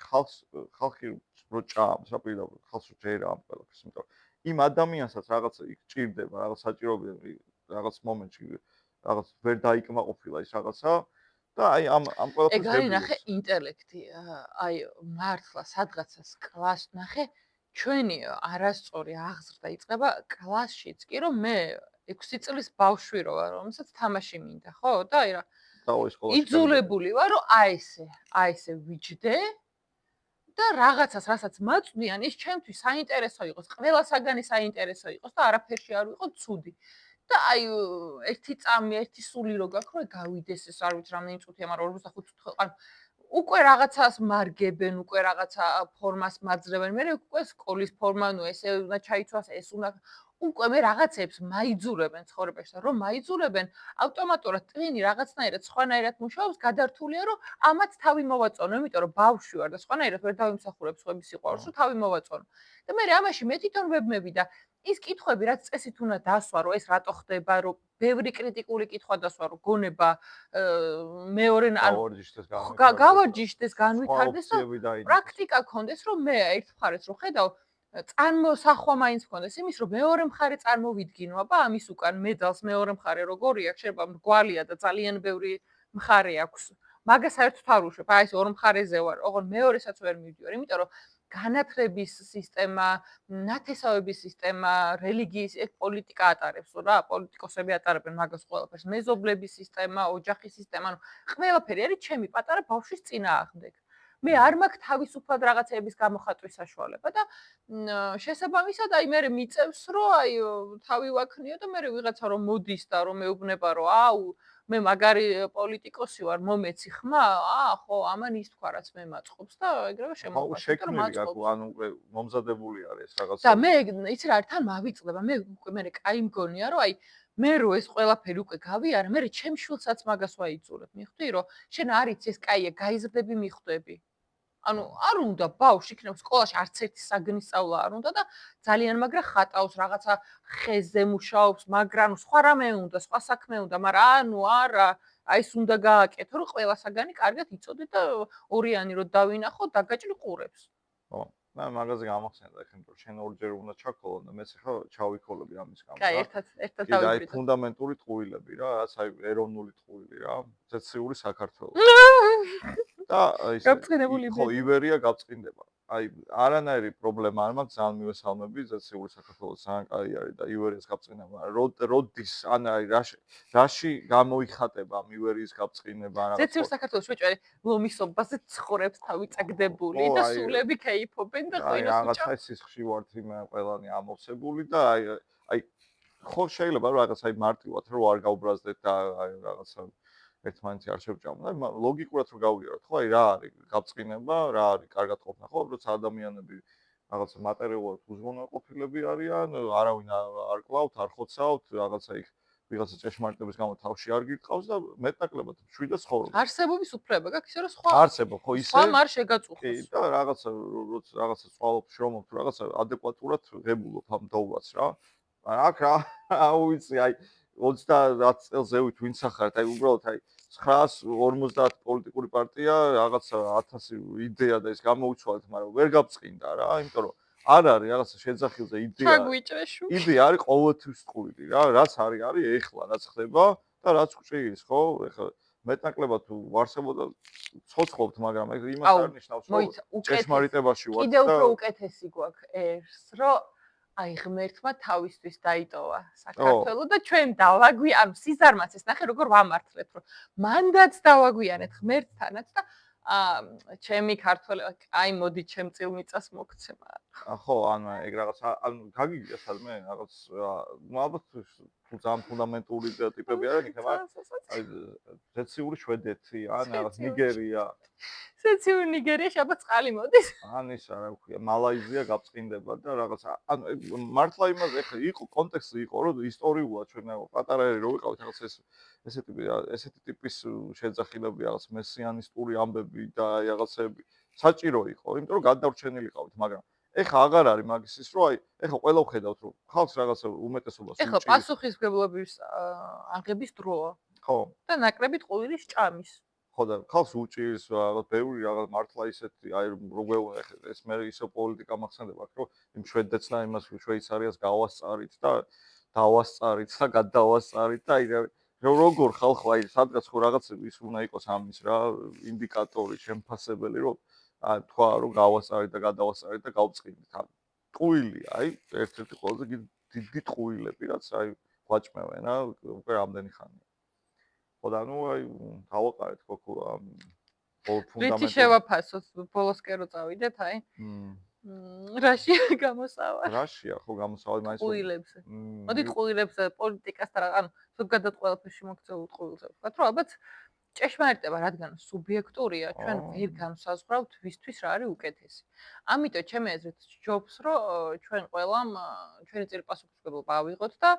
ხალხი რო ჭამს რა პირდაპირ ხალხს რო ჯერა ამ ყველაფერს იმიტომ იმ ადამიანსაც რაღაცა იქ ჭირდება რაღაც საჭიროებები რაღაც მომენტში რაღაც ვერ დაიკმაყოფილა ის რაღაცა და აი ამ ყველაფერს ეგ არის ნახე ინტელექტი აი მართლა სადღაცას კლასს ნახე ჩვენი არასწორი აღზრდა იწყება კლასშიც კი რომ მე 6 წლის ბავშვი რო ვარ რომელსაც თამაში მინდა ხო და აი რა იძულებული ვარ რომ აი ესე ვიჯდე და რაღაცას რასაც მაწვდიან ის ჩემთვის საინტერესო იყოს ყველა საგანი საინტერესო იყოს და არაფერში არ ვიყო ცუდი და აი ერთი წამი ერთი სული რო გაქვს რომ გავიდეს ეს არ ვიცი რამდენი წუთია მაგრამ 45 წუთი ან უკვე რაღაცას მარგებენ უკვე რაღაცა ფორმას მაძლევენ მე უკვე სკოლის ფორმა ნუ ესე უნდა ჩაიცვას ეს უნდა უკვე მე რაღაცებს მაიძულებენ ცხოვრებაში რომ მაიძულებენ ავტომატურად ტვინი რაღაცნაირად სხვანაირად მუშაობს გადართულია რომ ამათ თავი მოვაწონო იმიტომ რომ ბავშვი ვარ და სხვანაირად ვერ დავიმსახურებ სხვების სიყვარულს რომ თავი მოვაწონო და მე ამაში მე თვითონ ვებმები და ის კითხვები რაც წესით უნდა დასვა რომ ეს რატო ხდება რომ ბევრი კრიტიკული კითხვა დასვა რომ გონება მეორე ანუ გავარჯიშდეს განვითარდეს და პრაქტიკა გქონდეს რომ მე ერთ მხარეს რო ხედავ წარმოსახვა მაინც მქონდეს იმის რომ მეორე მხარე წარმოვიდგინო აბა ამის უკან მედალს მეორე მხარე როგორია შეიძლება მრგვალია და ძალიან ბევრი მხარე აქვს მაგას საერთოდ არ უშვებ აი ეს ორ მხარეზე ვარ ოღონდ მეორესაც ვერ მივდივარ იმიტომ რომ განათლების სისტემა, ნათესავების სისტემა, რელიგიის პოლიტიკა ატარებს რა, პოლიტიკოსები ატარებენ მაგას ყველაფერს, მეზობლების სისტემა, ოჯახის სისტემა, ანუ ყველაფერი არის ჩემი პატარა ბავშვის წინააღმდეგ. მე არ მაქვს თავისუფლად რაღაცეების გამოხატვის საშუალება და შესაბამისად აი მე მიწევს რომ აი თავი ვაქნიო და მე ვიღაცა რომ მოდის და რომ მეუბნება რომ აუ მე მაგარი პოლიტიკოსი ვარ მომეცი ხმა ხო ამან ის თქვა რაც მე მაწყობს და ეგრევე შემოყვას შექმნილი გაქვს ანუ მომზადებული არის რაღაცა და მე იცი რა თან მავიწყდება მე უკვე მე კაი მგონია რომ აი მე რო ეს ყველაფერი უკვე გავიარე მე ჩემ შვილსაც მაგას ვაიძულებ მიხვდი რომ შენ არიცი ეს კაია გაიზრდები მიხვდები ანუ არ უნდა ბავშვი იქნებ სკოლაში არც ერთი საგნის სწავლა არ უნდა და ძალიან მაგრა ხატავს რაღაცა ხეზე მუშაობს მაგრამ სხვა რამე უნდა სხვა საქმე უნდა მაგრამ ანუ არა აი ეს უნდა გააკეთო რომ ყველა საგანი კარგად იწოდე და ორიანი რო დავინახო დაგაჭრი ყურებს ხო და მაგაზე გამახსენდა ეხლა რომ შენ ორჯერ უნდა ჩაქოლო და მეც ხა ჩავიქოლები ამის გამო კაი ერთად დავიბრუნდეთ აი ფუნდამენტური ტყუილები რა რაც აი ეროვნული ტყუილი რა ზეციური საქართველოს და ის ხო იბერია გაბწყინდება აი არანაირი პრობლემა არ მაქვს ძალიან მივესალმები ზეციური საქართველოს ძალიან კაი არის და იბერიას გაბწყინება როდის ან აი რაში გამოიხატება ამ იბერიის გაბწყინება რაღაც ზეციურ საქართველოს შეჭერი ლომისობაზე ცხოვრებს თავი წაგდებული და სულები კეიფობენ და ხო რაღაცა სისხლში ვართ იმ ყველანი ამოვსებული და აი ხო შეიძლება რაღაც აი მარტივად რომ არ გაუბრაზდეთ და აი რაღაცა ერთმანეთი არ შევჭამო და ლოგიკურად რომ გავიაროთ ხო აი რა არის გაბწყინება რა არის კარგად ყოფნა ხო როცა ადამიანები რაღაცა მატერიალურად უზრუნველყოფილები არიან არავინ არ კლავთ არ ხოცავთ რაღაცა იქ ვიღაცა ჭეშმარიტების გამო თავში არ გირყავს და მეტნაკლებად მშვიდად ცხოვრობს არსებობის უფლება გაქვს ისე რომ სხვა არსებობ ხო ისე სხვა არ შეგაწუხოს კი და რაღაცა წვალობ შრომობ თუ რაღაცა ადეკვატურად ღებულობ ამ დოვლას რა აქ რა აუიცი აი 30 წელს ზევით ვინც ახართ აი უბრალოდ აი 950 პოლიტიკური პარტია რაღაცა 1000 იდეა და ის გამოუცვალეთ მაგრამ ვერ გაბწყინდა რა იმიტომ რომ არ არის რაღაცა შეძახილზე იდეა არის ყოველთვის ტყუილი რა რაც არის ეხლა რაც ხდება და რაც გვჭირს ხო ეხლა მეტნაკლებად თუ ვარსებოდა ცოცხლობთ მაგრამ ეგ იმას არ ნიშნავს რომ ჭეშმარიტებაში ვართ და კიდევ უფრო უკეთესი გვაქვს ერს რომ აი ღმერთმა თავისთვის დაიტოვა საქართველო და ჩვენ დავაგვი ანუ სიზარმაც ეს ნახე როგორ ვამართლეთ რომ მანდაც დავაგვიანეთ ღმერთთანაც და ჩემი ქართველი აი მოდი ჩემ წილმიწას მოგცემა ხო ანუ ეგ რაღაც ანუ გაგიგია სადმე რაღაც ალბათ თუ ძალიან ფუნდამენტური ტიპები არიან იქნება აი ზეციური შვედეთი ან რაღაც ნიგერია ზეციური ნიგერიაში ალბათ წყალი მოდის ან ისა რა ქვია მალაიზია გაბწყინდება და რაღაც ანუ მართლა იმაზე ეხლა იყო კონტექსტი იყო რომ ისტორიულად ჩვენ პატარაერი რო ვიყავით რაღაც ესეთი ტიპის შეძახილები რაღაც მესიანისტური ამბები და რაღაცები საჭირო იყო იმიტომ რომ გადავრჩენილი ყავით მაგრამ ეხლა აღარ არის მაგის ის რომ აი ეხლა ყველა ვხედავთ რომ ხალხს რაღაცა უმეტესობას ეხლა პასუხისმგებლობის აღების დროა ხო და ნაკლები ტყუილის ჭამის ხო და ხალხს უჭირს რაღაც ბევრი რაღაც მართლა ისეთი აი როგვეუნა ეხლა ეს მე ისო პოლიტიკა მახსენდება რომ იმ შვედეთს და იმას შვეიცარიას გავასწარით და დავასწარით და გადავასწარით და აი როგორ ხალხო აი სადღაც ხო რაღაც ის უნდა იყოს ამის რა ინდიკატორი შემფასებელი რომ თქვა რომ გავასწარით და გადავასწარით და გავწყინით ამ ტყუილი აი ერთ-ერთი ყველაზე დიდი ტყუილები რაც აი გვაჭმევენ რა უკვე რამდენი ხანია ხო და ნუ აი დავაყარეთ ხო ამ ფუნდამენტს რითი შევაფასოთ ბოლოსკენ რო წავიდეთ აი რაშია გამოსავალ რაშია ხო გამოსავალ მაინც ტყუილებზე მოდი ტყუილებზე პოლიტიკას და ანუ ზოგადად ყველაფერში მოგწეულ ტყუილზე ვთქვათ რომ ალბათ ჭეშმარიტება რადგან სუბიექტურია ჩვენ ვერ განსაზღვრავთ ვისთვის რა არის უკეთესი ამიტომ ჩემი აზრით ჯობს რომ ჩვენ ყველამ ჩვენი წირპასუხისმგებლობა ავიღოთ და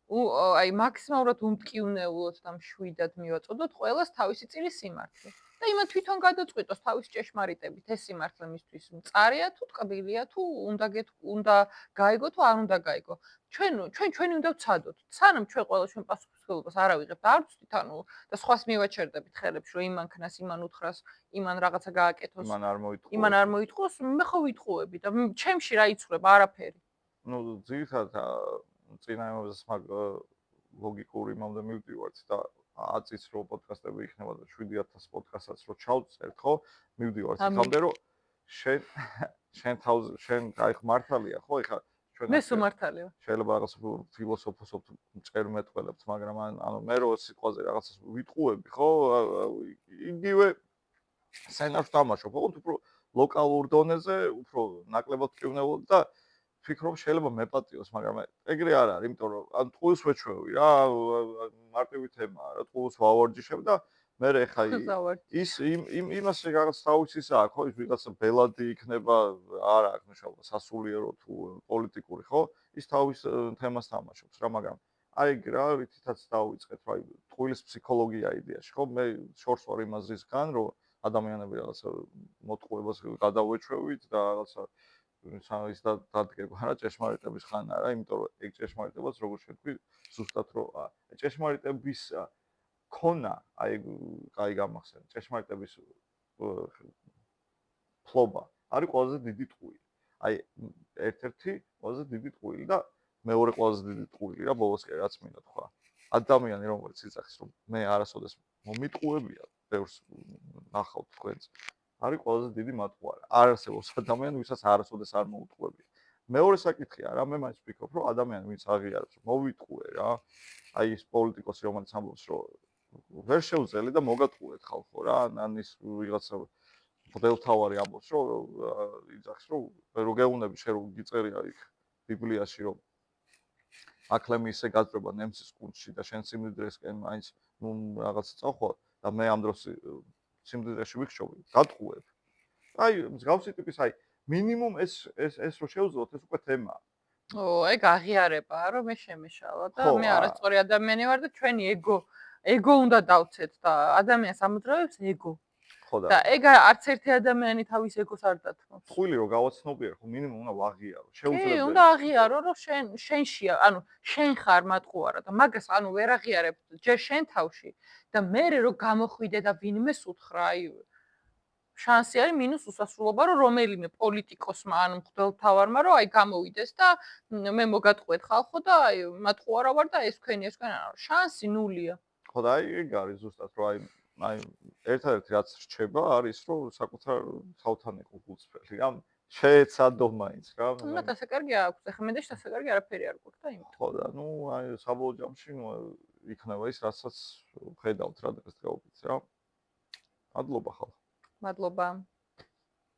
აი მაქსიმალურად უმტკივნეულოთ და მშვიდად მივაწოდოთ ყველას თავისი წირი სიმართლე და იმან თვითონ გადაწყვიტოს თავის ჭეშმარიტებით ეს სიმართლე მისთვის მწარია თუ ტკბილია თუ უნდა გაიგო თუ არ უნდა გაიგო ჩვენი უნდა ვცადოთ სანამ ჩვენ ყველა ჩვენ პასუხისმგებლობას არ ავიღებთ არც თვითონ და სხვას მივაჩერდებით ხელებში რომ იმან ქნას იმან უთხრას იმან რაღაცა გააკეთოს იმან არ მოიტყოს მე ხო ვიტყუები და ჩემში რა იცვლება არაფერი ნუ ძირითადად წინააღმდეგს მაგ ლოგიკური მომდა მივდივართ და 10 წუთს რო პოდკასტები იქნება და 7000 პოდკასტსაც რო ჩავწერთ ხო მივდივართ იქამდე რომ შენ აი მართალია ხო ეხლა ჩვენ მე სუმართალეო. შეიძლება რაღაც ფილოსოფოსობთ მწერმეტყველებთ, მაგრამ ანუ მე რო სიტყვაზე რაღაცას ვიტყუები, ხო? იგივე სცენარს თამაშობ, ოღონდ უფრო ლოკალურ დონეზე, უფრო ნაკლებად მტკივნეულ და ვფიქრობ შეიძლება მეპატიოს, მაგრამ ეგრე არ არის, იმიტომ რომ ან ტყუილს ვეჩვევი რა, მარტივი თემაა რა, ტყუილს ვავარჯიშებ და მე ეხა ის იმას რაღაც თავისის აქვს, ხო, ის ვიღაცა ბელადი იქნება, არ აქვს მშობა სასულიერო თუ პოლიტიკური, ხო? ის თავის თემას თამაშობს რა, მაგრამ აი ეგ რა, რითაც დავიწყეთ, რა, ტყუილის ფსიქოლოგია იდეაში, ხო? მე შორს ვარ იმაზრისგან, რომ ადამიანები რაღაცა მოტყუებას გადავეჩვევით და რაღაცა ის დადგება რა ჭეშმარიტების ხანა რა, იმიტომ რომ ეგ ჭეშმარიტებას როგორ შევთქვი, ზუსტად რომ ჭეშმარიტების ქონა, აი კაი გამახსენე, ჭეშმარიტების ფლობა არის ყველაზე დიდი ტყუილი. აი ერთ-ერთი ყველაზე დიდი ტყუილი და მეორე ყველაზე დიდი ტყუილი რა ბოლოსკენ რაც მინდა თქვა. ადამიანი რომელიც იცახის რომ მე არასოდეს მომიტყუებია, ბევრს ნახავთ თქვენს. არის ყველაზე დიდი მატყუარი. არ არსებობს ადამიანი, ვისაც არასოდეს არ მოუტყუებია. მეორე საკითხია რა, მე მაინც ვფიქრობ, რომ ადამიანი ვინც აღიარებს, მოვიტყუე რა. აი ეს პოლიტიკოსი რომელიც ამბობს, რომ ვერ შეუძლელი და მოგატყუეთ ხალხო რა, ან ის ვიღაცა მღვდელთავარი ამბობს, რომ იძახს, რომ რო გეუნები შენ რო გიწერია იქ ბიბლიაში, რომ აკლემი ისე გაძრობა ნემსის კუნთში და შენ სიმდიდრესკენ მაინც რაღაც წახვა და მე ამ დროს სიმდიდრეში ვიხშობი, გატყუებ. აი, მსგავსი ტიპის, აი, მინიმუმ ეს რო შევძლოთ, ეს უკვე თემაა. ეგ აღიარებაა, რომ მე შემეშალა და მე არასწორი ადამიანი ვარ და ჩვენი ეგო უნდა დავცეთ და ადამიანს ამოძრავებს ეგო. ხო და ეგ არც ერთი ადამიანი თავის ეგოს არ დათმობს. ტყუილი რო გავაცნობიერო, ხო მინიმუმ უნდა ვაღიარო. კი, უნდა აღიარო, რომ შენშია, ანუ შენ ხარ მატყუარა და მაგას ანუ ვერ აღიარებ ჯერ შენ თავში და მე რო გამოხვიდე და ვინმეს უთხრა, აი შანსი არის მინუს უსასრულობა, რომ რომელიმე პოლიტიკოსმა ან მღვდელმთავარმა რომ აი გამოვიდეს და მე მოგატყუეთ ხალხო და აი მატყუარა ვარ და ეს თქვენი არა. შანსი ნულია. ხო და აი ეგ არის ზუსტად რომ აი ერთადერთი რაც რჩება არის რომ საკუთარ თავთან იყო გულწრფელი რა შეეცადო მაინც რა ნუ ასე კარგი აქვს ახლა მე და ასე კარგი არაფერი არ გვაქვს და იმით ხო და ნუ აი საბოლოო ჯამში იქნება ის რასაც ხედავთ რა დღეს გავუკეთე რა მადლობა ხალხო მადლობა